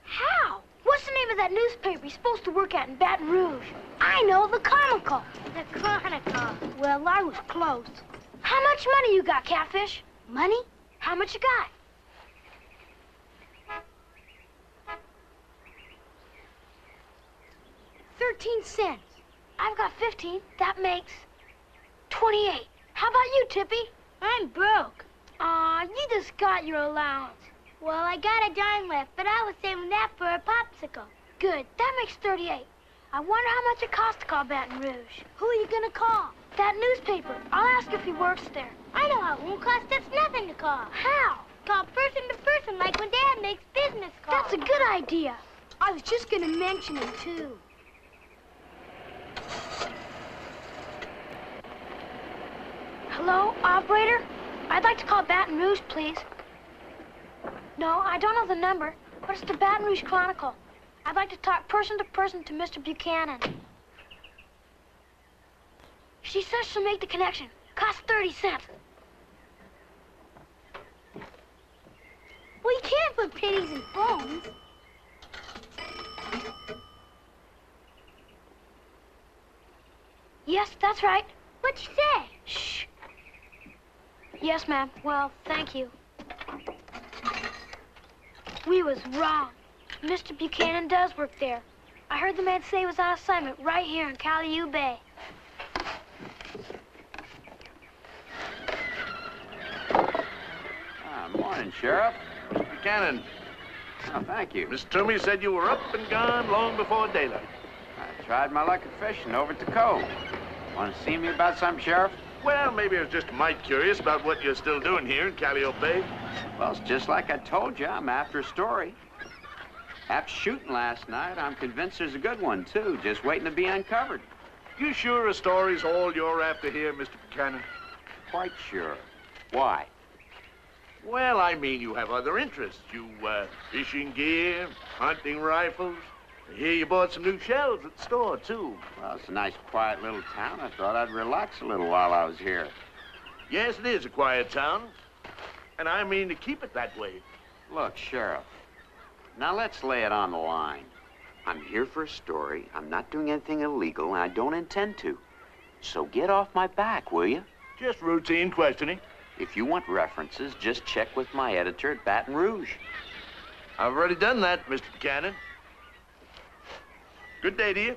How? What's the name of that newspaper he's supposed to work at in Baton Rouge? I know, the Chronicle. The Chronicle. Well, I was close. How much money you got, Catfish? Money? How much you got? $13. I've got 15. That makes 28. How about you, Tippy? I'm broke. You just got your allowance. Well, I got a dime left, but I was saving that for a popsicle. Good. That makes 38. I wonder how much it costs to call Baton Rouge. Who are you gonna call? That newspaper. I'll ask if he works there. I know how it won't cost us nothing to call. How? Call person to person, like when Dad makes business calls. That's a good idea. I was just gonna mention him, too. Hello, operator? I'd like to call Baton Rouge, please. No, I don't know the number, but it's the Baton Rouge Chronicle. I'd like to talk person to Mr. Buchanan. She says she'll make the connection. Costs 30 cents. Well, you can't put pennies in phones. Yes, that's right. What'd you say? Shh. Yes, ma'am. Well, thank you. We was wrong. Mr. Buchanan does work there. I heard the man say he was on assignment right here in Calliope Bay. Morning, Sheriff. Mr. Buchanan. Oh, thank you. Miss Toomey said you were up and gone long before daylight. I tried my luck at fishing over at the cove. Want to see me about something, Sheriff? Well, maybe I was just a mite curious about what you're still doing here in Calliope Bay. Well, it's just like I told you. I'm after a story. After shooting last night, I'm convinced there's a good one, too, just waiting to be uncovered. You sure a story's all you're after here, Mr. Buchanan? Quite sure. Why? Well, I mean, you have other interests. You, fishing gear, hunting rifles. I hear you bought some new shells at the store, too. Well, it's a nice, quiet little town. I thought I'd relax a little while I was here. Yes, it is a quiet town. And I mean to keep it that way. Look, Sheriff, now let's lay it on the line. I'm here for a story. I'm not doing anything illegal, and I don't intend to. So get off my back, will you? Just routine questioning. If you want references, just check with my editor at Baton Rouge. I've already done that, Mr. Buchanan. Good day to you.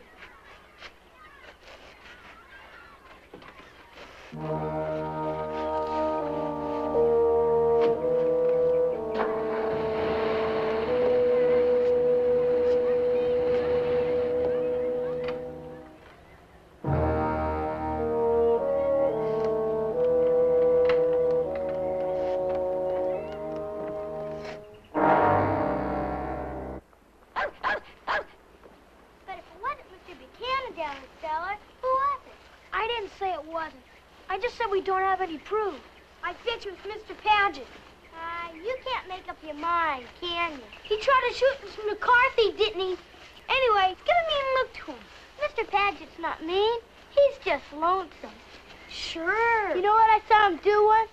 Proof. I bet you it's Mr. Padgett. You can't make up your mind, can you? He tried to shoot Mr. McCarthy, didn't he? Anyway, give a mean look to him. Mr. Padgett's not mean. He's just lonesome. Sure. You know what I saw him do once?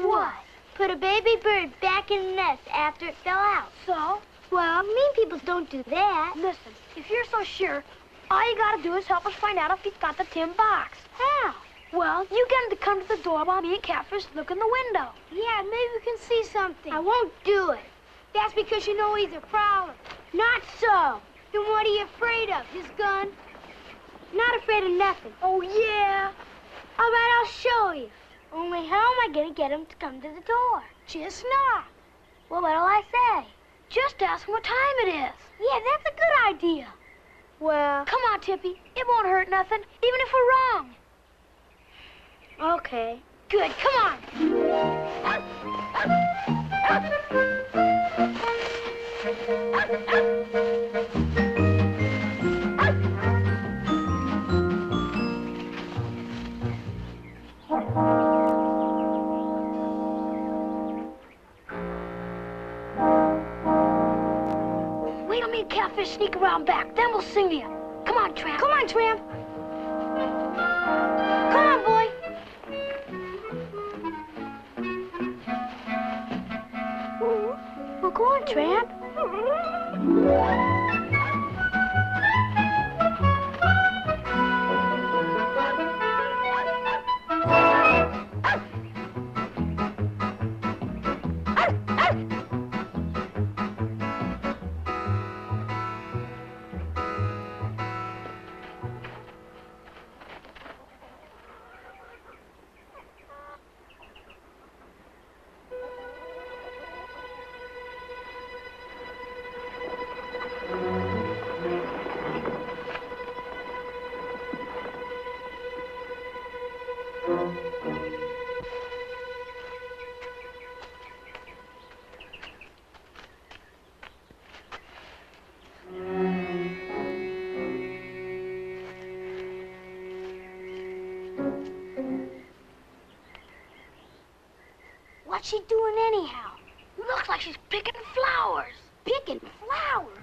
What? Put a baby bird back in the nest after it fell out. So? Well, mean people don't do that. Listen, if you're so sure, all you gotta do is help us find out if he's got the tin box. How? Well, you get him to come to the door while me and Catfish look in the window. Yeah, maybe we can see something. I won't do it. That's because you know he's a prowler. Not so. Then what are you afraid of? His gun? Not afraid of nothing. Oh, yeah? All right, I'll show you. Only how am I going to get him to come to the door? Just knock. Well, what'll I say? Just ask him what time it is. Yeah, that's a good idea. Well... Come on, Tippy. It won't hurt nothing, even if we're wrong. Okay. Good, come on. Wait till me and Catfish sneak around back, then we'll sing to you. Come on, Tramp. Come on, Tramp. Come on, boy. Well, go on, Tramp. What's she doing anyhow? Looks like she's picking flowers. Picking flowers?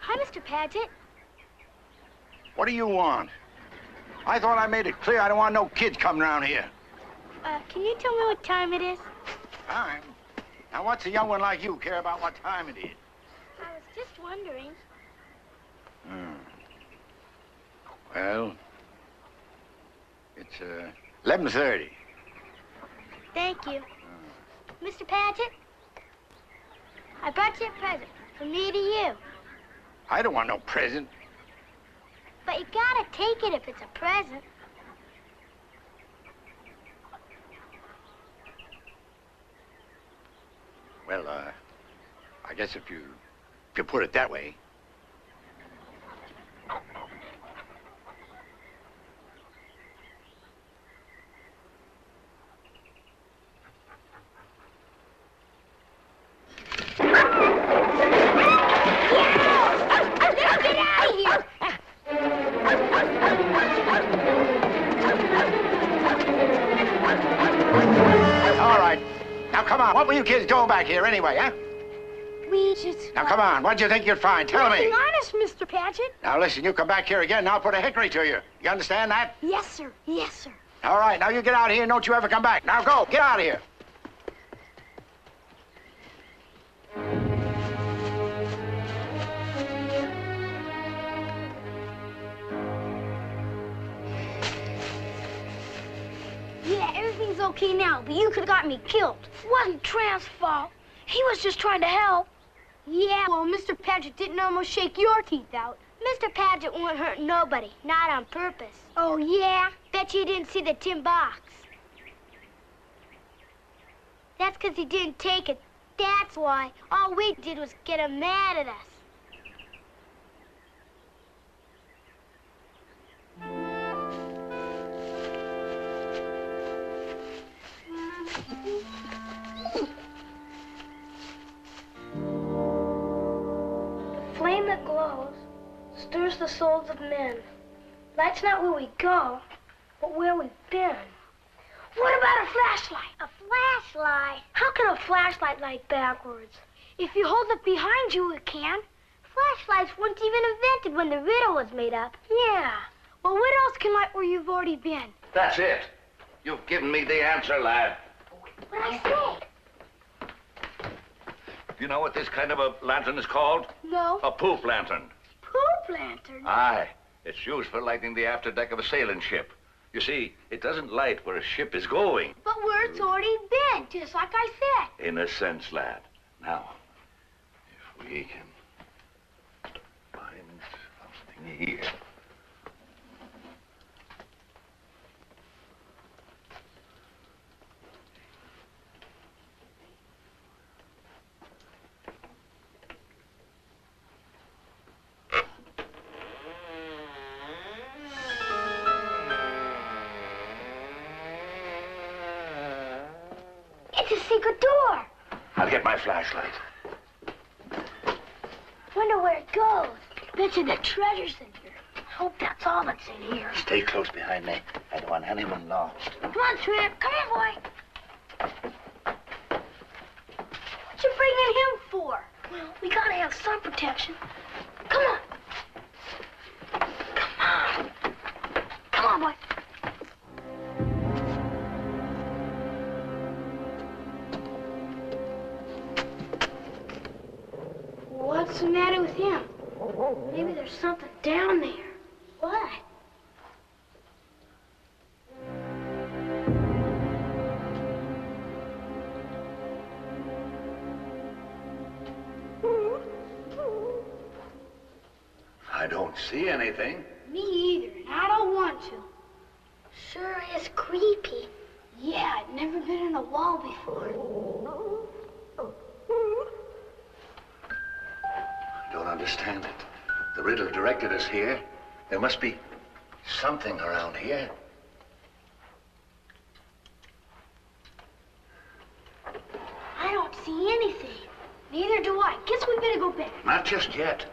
Hi, Mr. Padgett. What do you want? I thought I made it clear I don't want no kids coming around here. Can you tell me what time it is? Time? Now, what's a young one like you care about what time it is? I was just wondering. Well, it's 11:30. Thank you. Mr. Padgett, I brought you a present from me to you. I don't want no present. But you gotta take it if it's a present. Well, I guess if you put it that way. Come on, what were you kids doing back here anyway, huh? We just... Now, come on, what do you think you'd find? Tell me. Being honest, Mr. Padgett. Now, listen, you come back here again, and I'll put a hickory to you. You understand that? Yes, sir. Yes, sir. All right, now you get out of here and don't you ever come back. Now, go. Get out of here. Yeah, everything's okay now, but you could have got me killed. It wasn't Trant's fault. He was just trying to help. Yeah, well, Mr. Padgett didn't almost shake your teeth out. Mr. Padgett won't hurt nobody, not on purpose. Oh, yeah? Bet you didn't see the tin box. That's because he didn't take it. That's why. All we did was get him mad at us. The flame that glows stirs the souls of men. Light's not where we go, but where we've been. What about a flashlight? A flashlight? How can a flashlight light backwards? If you hold it behind you, it can. Flashlights weren't even invented when the riddle was made up. Yeah. Well, what else can light where you've already been? That's it. You've given me the answer, lad. What'd I say? Do you know what this kind of a lantern is called? No. A poop lantern. Poop lantern? Aye. It's used for lighting the afterdeck of a sailing ship. You see, it doesn't light where a ship is going. But where it's already been, just like I said. In a sense, lad. Now, if we can find something here. It's a secret door. I'll get my flashlight. Wonder where it goes. Bet you the treasure's in here. I hope that's all that's in here. Stay close behind me. I don't want anyone lost. Come on, Trip. Come on, boy. What you bringing him for? Well, we gotta have some protection. Come on. Come on. Come on, boy. What's the matter with him? Maybe there's something down there. What? I don't see anything. Me either, and I don't want to. Sure is creepy. Yeah, I'd never been in a wall before. I don't understand it. The riddle directed us here. There must be something around here. I don't see anything. Neither do I. Guess we better go back. Not just yet.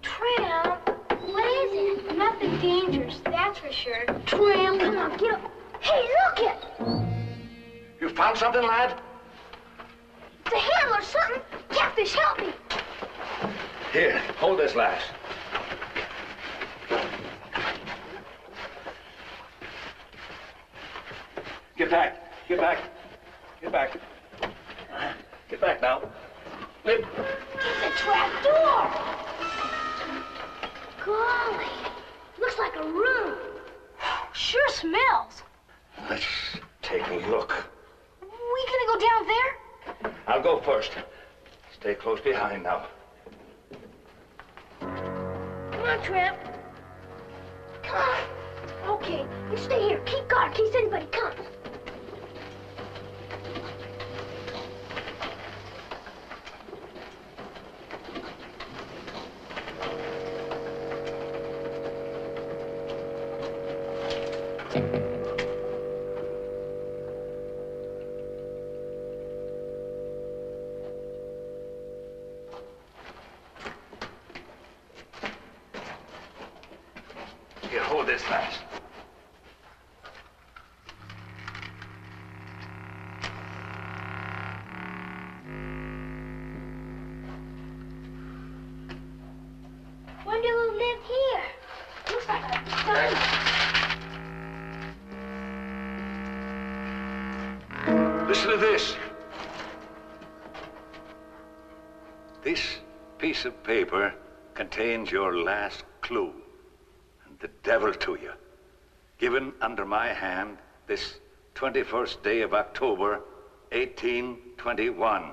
Tram, what shirt. Tram, come on, get up. Hey, look it! You found something, lad? It's a handle or something. Catfish, help me. Here, hold this, lass. Get back. Get back. Get back. Get back now. Lip. It's a trap door. Golly, looks like a room. Sure smells. Let's take a look. We gonna go down there? I'll go first. Stay close behind now. Come on, Tramp. Come on. Okay, you stay here. Keep guard in case anybody comes. Here, hold this, lass. When do we live here? Looks like a dungeon. Listen to this. This piece of paper contains your last clue. And the devil to you. Given under my hand this 21st day of October, 1821.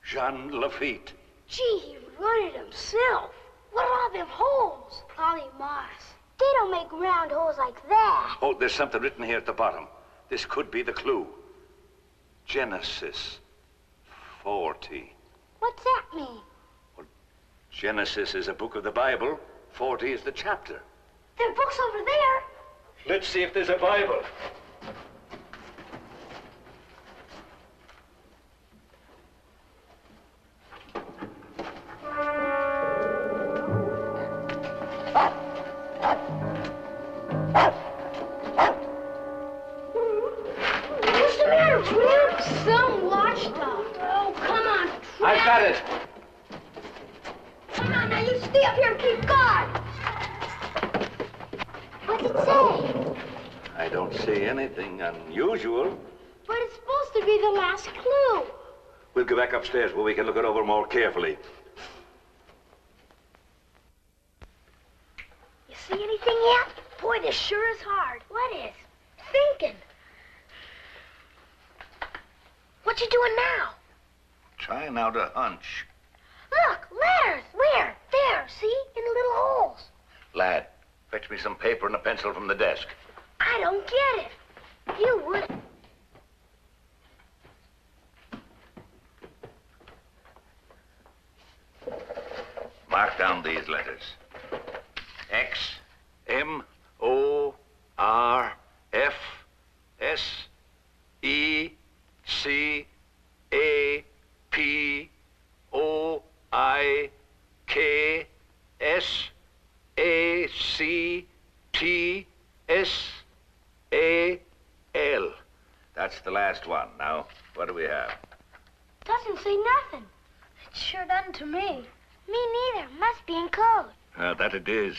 Jean Lafitte. Gee, he wrote it himself. What are all them holes? Probably moss. They don't make round holes like that. Oh, there's something written here at the bottom. This could be the clue. Genesis 40. What's that mean? Genesis is a book of the Bible. 40 is the chapter. There are books over there. Let's see if there's a Bible. What's the matter, Tramp? Some watchdog. Oh, come on, Tramp. I've got it. Come on, now you stay up here and keep guard. What's it say? I don't see anything unusual. But it's supposed to be the last clue. We'll go back upstairs where we can look it over more carefully. You see anything yet? Boy, this sure is hard. What is? Thinking. What you doing now? Trying now to hunch. Look, letters. Where? There, see? In the little holes. Lad, fetch me some paper and a pencil from the desk. I don't get it. You would. Mark down these letters. X, M, O, R, F, S, E, C, A, P, O, I, K, S, A, C, T, S, A, L. That's the last one. Now, what do we have? Doesn't say nothing. It sure doesn't to me. Me neither. Must be in code. That it is.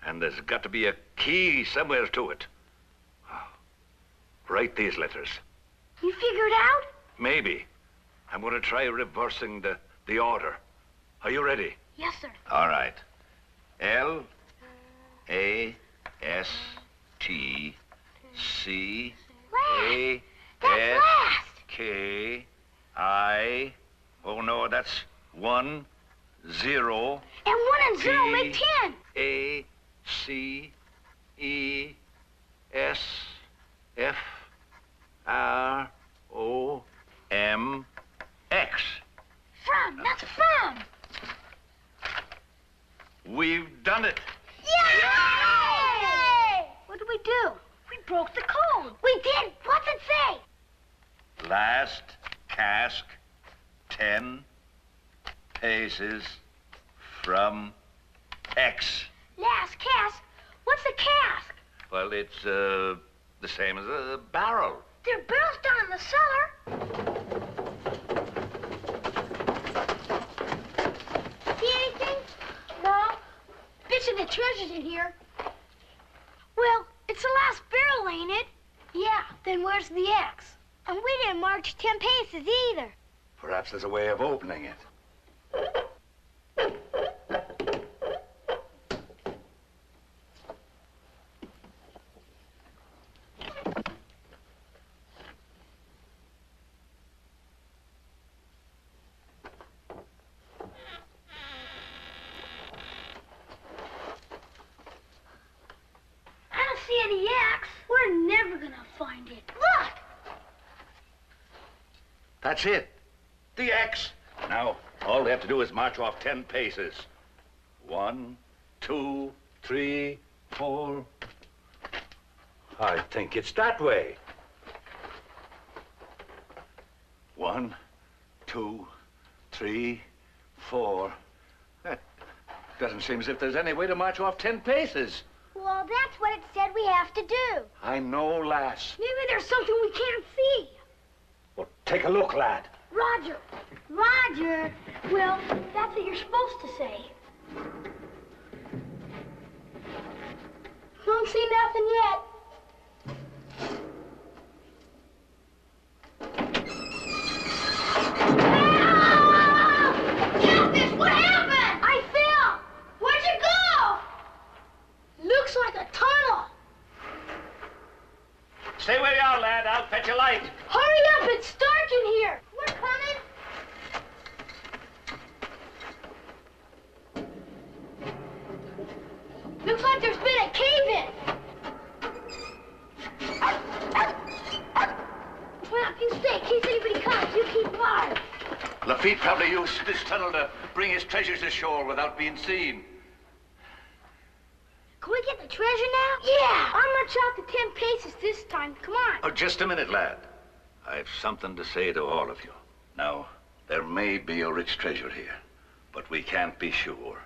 And there's got to be a key somewhere to it. Write these letters. You figured out? Maybe. I'm going to try reversing the order. Are you ready? Yes, sir. All right. L, A, S, T, C, A, That's S, last. K, I. Oh, no, that's 1, 0. And 1 and 0 P, make 10. A, C, E, S, F, R, O, M, X. From. That's from. We've done it. Yay! What did we do? We broke the code. We did. What's it say? Last cask 10 paces from X. Last cast. What's a cask? Well, it's, the same as a barrel. There are barrels down in the cellar. See anything? No. Bits of the treasure's in here. Well, it's the last barrel, ain't it? Yeah, then where's the X? And we didn't march 10 paces either. Perhaps there's a way of opening it. I don't see any X. We're never gonna find it. Look! That's it. The X. Now, all we have to do is march off 10 paces. 1, 2, 3, 4. I think it's that way. 1, 2, 3, 4. That doesn't seem as if there's any way to march off 10 paces. Well, that's what it said we have to do. I know, lass. Maybe there's something we can't see. Well, take a look, lad. Roger. Roger? Well, that's what you're supposed to say. Don't see nothing yet. Catfish, what happened? I fell. Where'd you go? Looks like a tunnel. Stay where you are, lad. I'll fetch a light. Hurry up, it's dark in here. We're coming. Looks like there's been a cave-in. Well, you stay in case anybody comes. You keep fire. Lafitte probably used this tunnel to bring his treasures ashore without being seen. Can we get the treasure now? Yeah. I'll march out the 10 paces this time. Come on. Oh, just a minute, lad. I've something to say to all of you. Now, there may be a rich treasure here, but we can't be sure.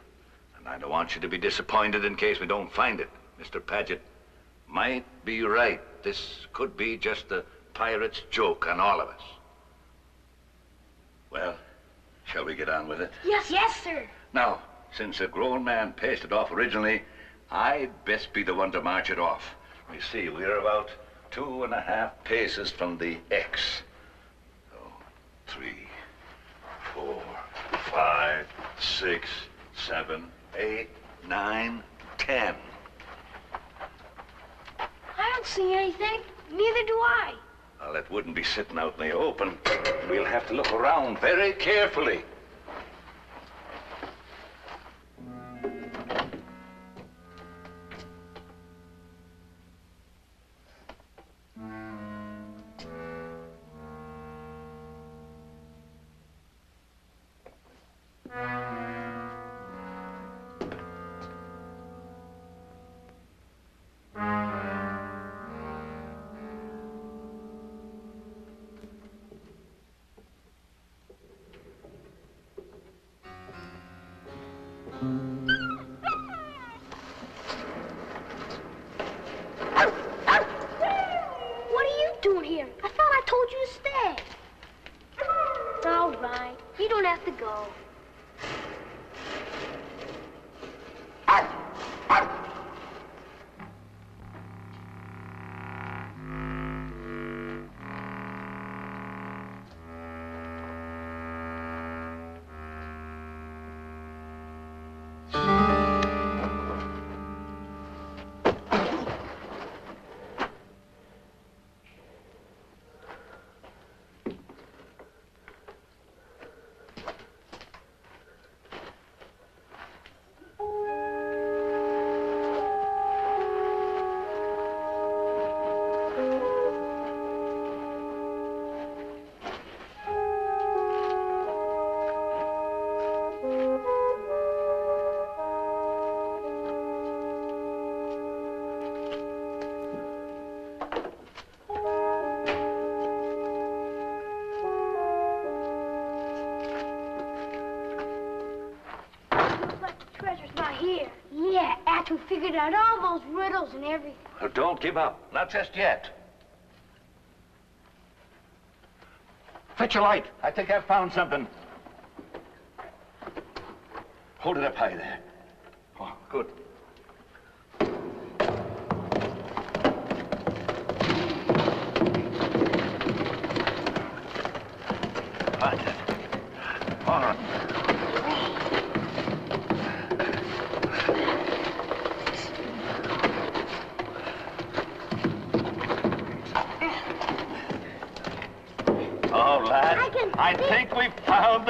And I don't want you to be disappointed in case we don't find it. Mr. Padgett might be right. This could be just a pirate's joke on all of us. Well, shall we get on with it? Yes, yes, sir. Now, since a grown man paced it off originally, I'd best be the one to march it off. You see, we're about 2.5 paces from the X. So, 3, 4, 5, 6, 7, 8, 9, 10. I don't see anything. Neither do I. Well, it wouldn't be sitting out in the open. We'll have to look around very carefully. What are you doing here? I thought I told you to stay. All right. You don't have to go. who figured out all those riddles and everything. Well, don't give up. Not just yet. Fetch a light. I think I've found something. Hold it up high there. Oh, good. All right. Oh, lad, I think we found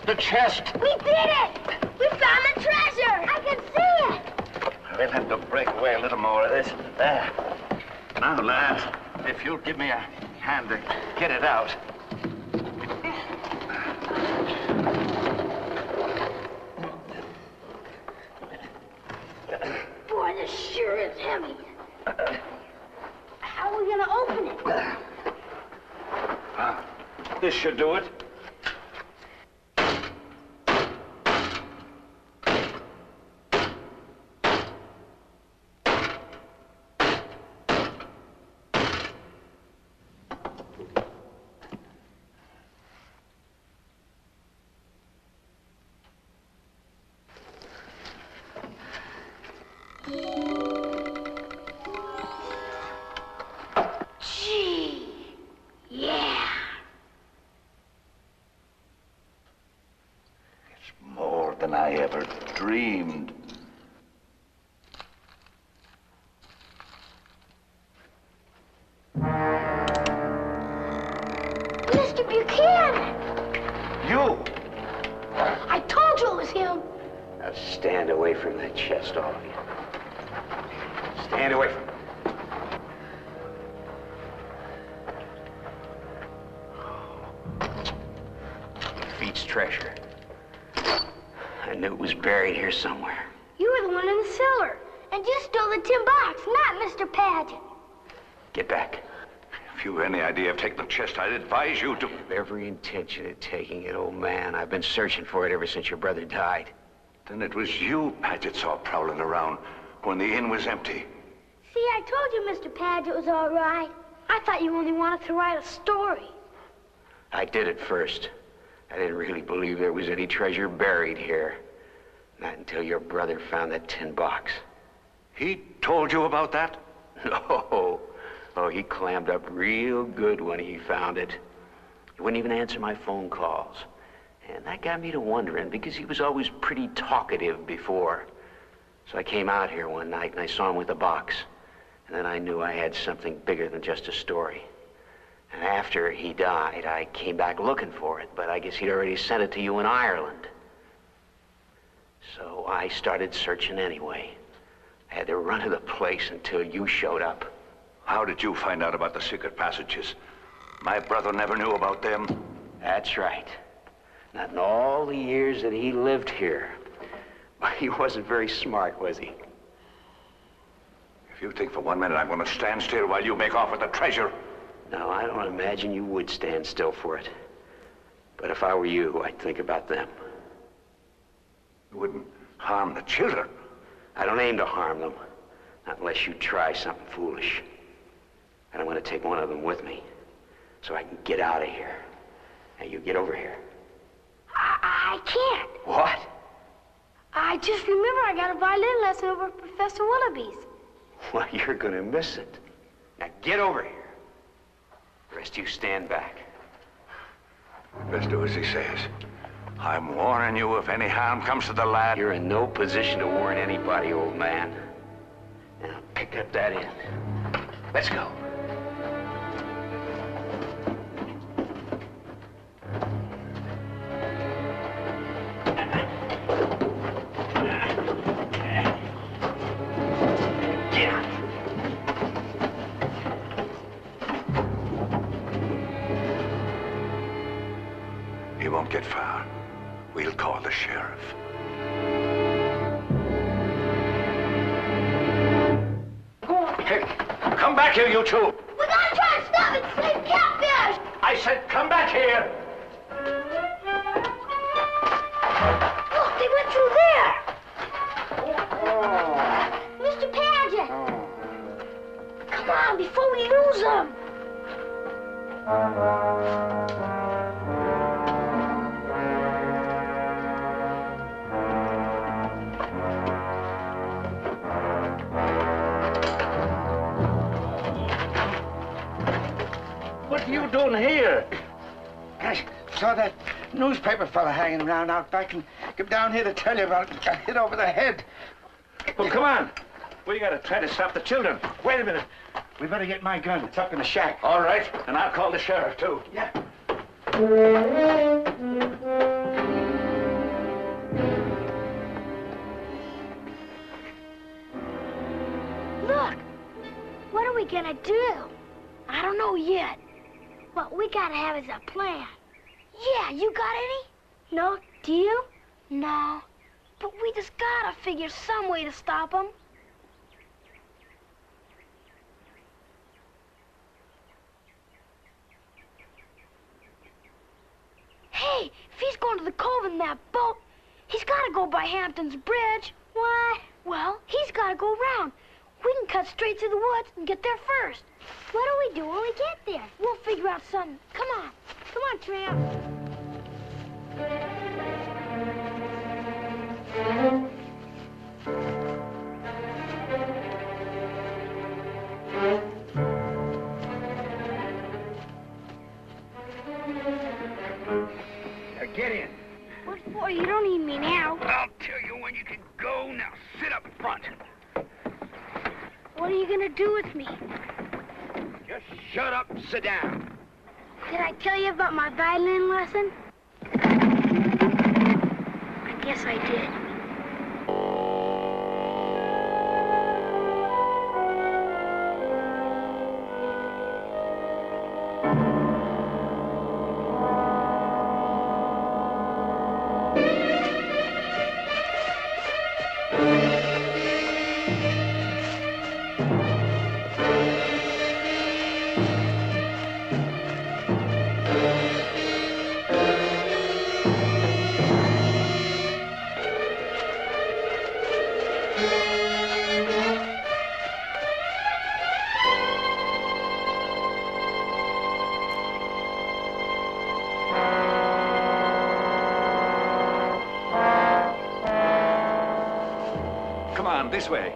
the chest. We did it! We found the treasure! I can see it! We'll have to break away a little more of this. There. Now, lad, if you'll give me a hand to get it out. Boy, this sure is heavy. How are we gonna open it? This should do it. Than I ever dreamed. Mr. Buchanan! You! I told you it was him. Now stand away from that chest, all of you. Stand away from it. Feet's treasure. I knew it was buried here somewhere. You were the one in the cellar. And you stole the tin box, not Mr. Padgett. Get back. If you have any idea of taking the chest, I'd advise you to... I have every intention of taking it, old man. I've been searching for it ever since your brother died. Then it was you Padgett saw prowling around when the inn was empty. See, I told you Mr. Padgett was all right. I thought you only wanted to write a story. I did it first. I didn't really believe there was any treasure buried here. Not until your brother found that tin box. He told you about that? No. Oh, he clammed up real good when he found it. He wouldn't even answer my phone calls. And that got me to wondering, because he was always pretty talkative before. So I came out here one night and I saw him with the box. And then I knew I had something bigger than just a story. And after he died, I came back looking for it, but I guess he'd already sent it to you in Ireland. So I started searching anyway. I had to run to the place until you showed up. How did you find out about the secret passages? My brother never knew about them. That's right. Not in all the years that he lived here. He wasn't very smart, was he? If you think for 1 minute I'm going to stand still while you make off with the treasure... No, I don't imagine you would stand still for it. But if I were you, I'd think about them. You wouldn't harm the children. I don't aim to harm them. Not unless you try something foolish. And I'm going to take one of them with me. So I can get out of here. Now you get over here. I can't. What? I just remember I got a violin lesson over at Professor Willoughby's. Well, you're going to miss it. Now get over here. The rest of you stand back. Best do as he says. I'm warning you if any harm comes to the lad. You're in no position to warn anybody, old man. Now pick up that end. Let's go. He won't get far. We'll call the sheriff. Hey, come back here, you two. We're gonna try and stop it, Slim Catfish! I said come back here. Look, they went through there. Come on, before we lose them. What are you doing here? I saw that newspaper fella hanging around out back and came down here to tell you about it. Got hit over the head. Well, come on. We gotta try to stop the children. Wait a minute. We better get my gun. It's up in the shack. All right, and I'll call the sheriff, too. Yeah. Look, what are we gonna do? I don't know yet. What we gotta have is a plan. Yeah, you got any? No, do you? No. But we just gotta figure some way to stop them. Hey, if he's going to the cove in that boat, he's gotta go by Hampton's Bridge. Why? Well, he's gotta go around. We can cut straight through the woods and get there first. What do we do when we get there? We'll figure out something. Come on. Come on, Tramp. Now get in. What for? You don't need me now. I'll tell you when you can go. Now sit up front. What are you gonna do with me? Just shut up and sit down. Did I tell you about my violin lesson? I guess I did. This way.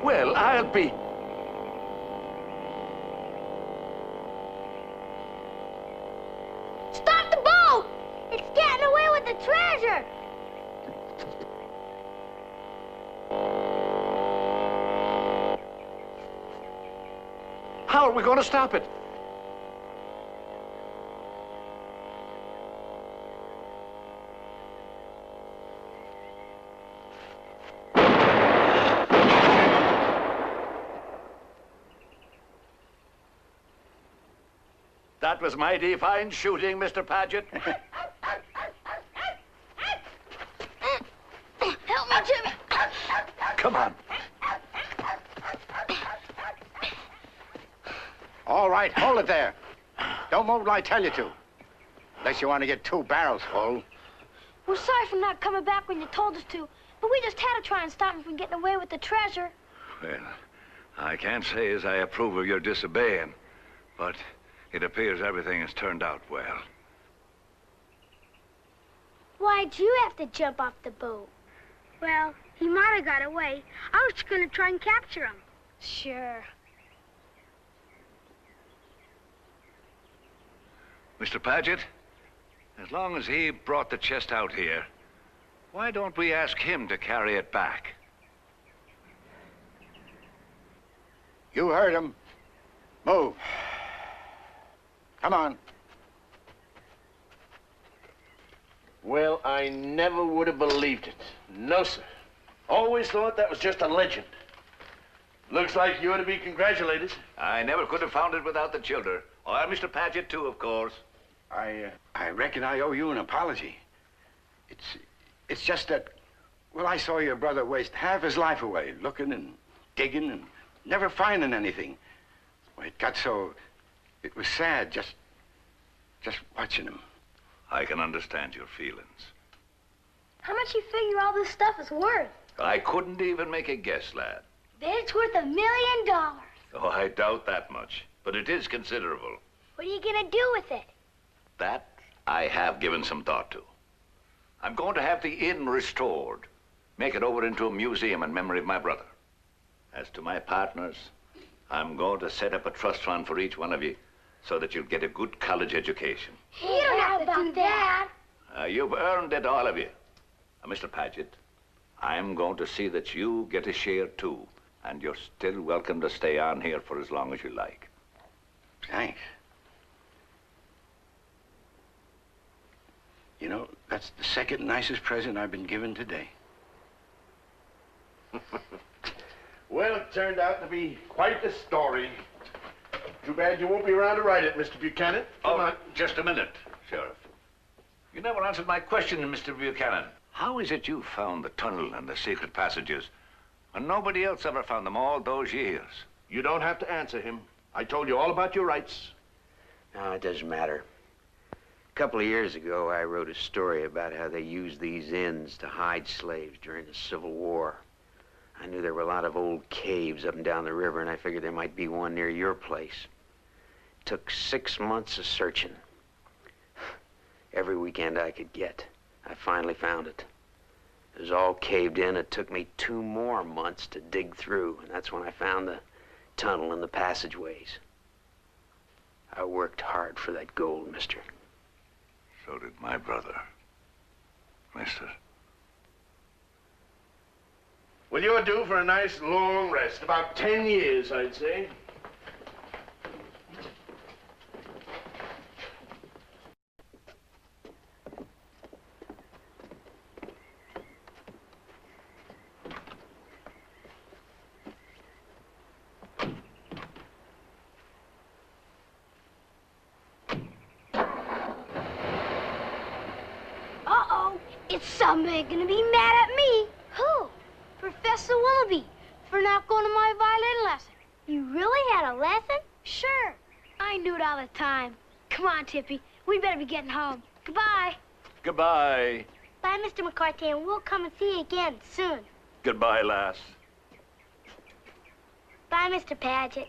Well, I'll be... Stop the boat! It's getting away with the treasure! How are we going to stop it? That was mighty fine shooting, Mr. Padgett. Help me, Jimmy! Come on. All right, hold it there. Don't move till I tell you to. Unless you want to get 2 barrels full. We're sorry for not coming back when you told us to, but we just had to try and stop him from getting away with the treasure. Well, I can't say as I approve of your disobeying, but it appears everything has turned out well. Why'd you have to jump off the boat? Well, he might have got away. I was going to try and capture him. Sure. Mr. Padgett, as long as he brought the chest out here, why don't we ask him to carry it back? You heard him. Move. Come on. Well, I never would have believed it. No, sir. Always thought that was just a legend. Looks like you ought to be congratulated. I never could have found it without the children. Or Mr. Padgett, too, of course. I reckon I owe you an apology. It's just that, well, I saw your brother waste half his life away, looking and digging and never finding anything. Well, it got so, it was sad just watching him. I can understand your feelings. How much you figure all this stuff is worth? I couldn't even make a guess, lad. Bet it's worth $1 million. Oh, I doubt that much. But it is considerable. What are you gonna do with it? That I have given some thought to. I'm going to have the inn restored. Make it over into a museum in memory of my brother. As to my partners, I'm going to set up a trust fund for each one of you so that you'll get a good college education. You don't have to do that. You've earned it, all of you. Mr. Padgett, I'm going to see that you get a share, too. And you're still welcome to stay on here for as long as you like. Thanks. You know, that's the second nicest present I've been given today. Well, it turned out to be quite a story. Too bad you won't be around to write it, Mr. Buchanan. Come on. Just a minute, Sheriff. You never answered my question, Mr. Buchanan. How is it you found the tunnel and the secret passages when nobody else ever found them all those years? You don't have to answer him. I told you all about your rights. No, it doesn't matter. A couple of years ago, I wrote a story about how they used these inns to hide slaves during the Civil War. I knew there were a lot of old caves up and down the river, and I figured there might be one near your place. It took 6 months of searching. Every weekend I could get. I finally found it. It was all caved in. It took me 2 more months to dig through, and that's when I found the tunnel and the passageways. I worked hard for that gold, mister. So did my brother, mister. Well, you're due for a nice long rest. About 10 years, I'd say. It's somebody gonna be mad at me. Who? Professor Willoughby, for not going to my violin lesson. You really had a lesson? Sure. I knew it all the time. Come on, Tippy. We better be getting home. Goodbye. Goodbye. Bye, Mr. McCarthy, and we'll come and see you again soon. Goodbye, lass. Bye, Mr. Padgett.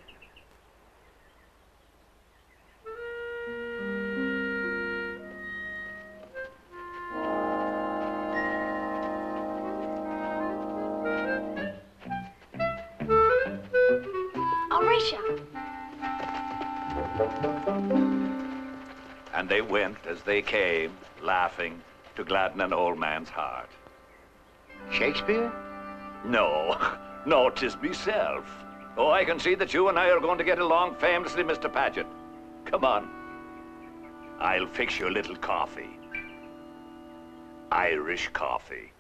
And they went as they came, laughing, to gladden an old man's heart. Shakespeare? No, no, 'tis myself. Oh, I can see that you and I are going to get along famously, Mr. Padgett. Come on. I'll fix you a little coffee. Irish coffee.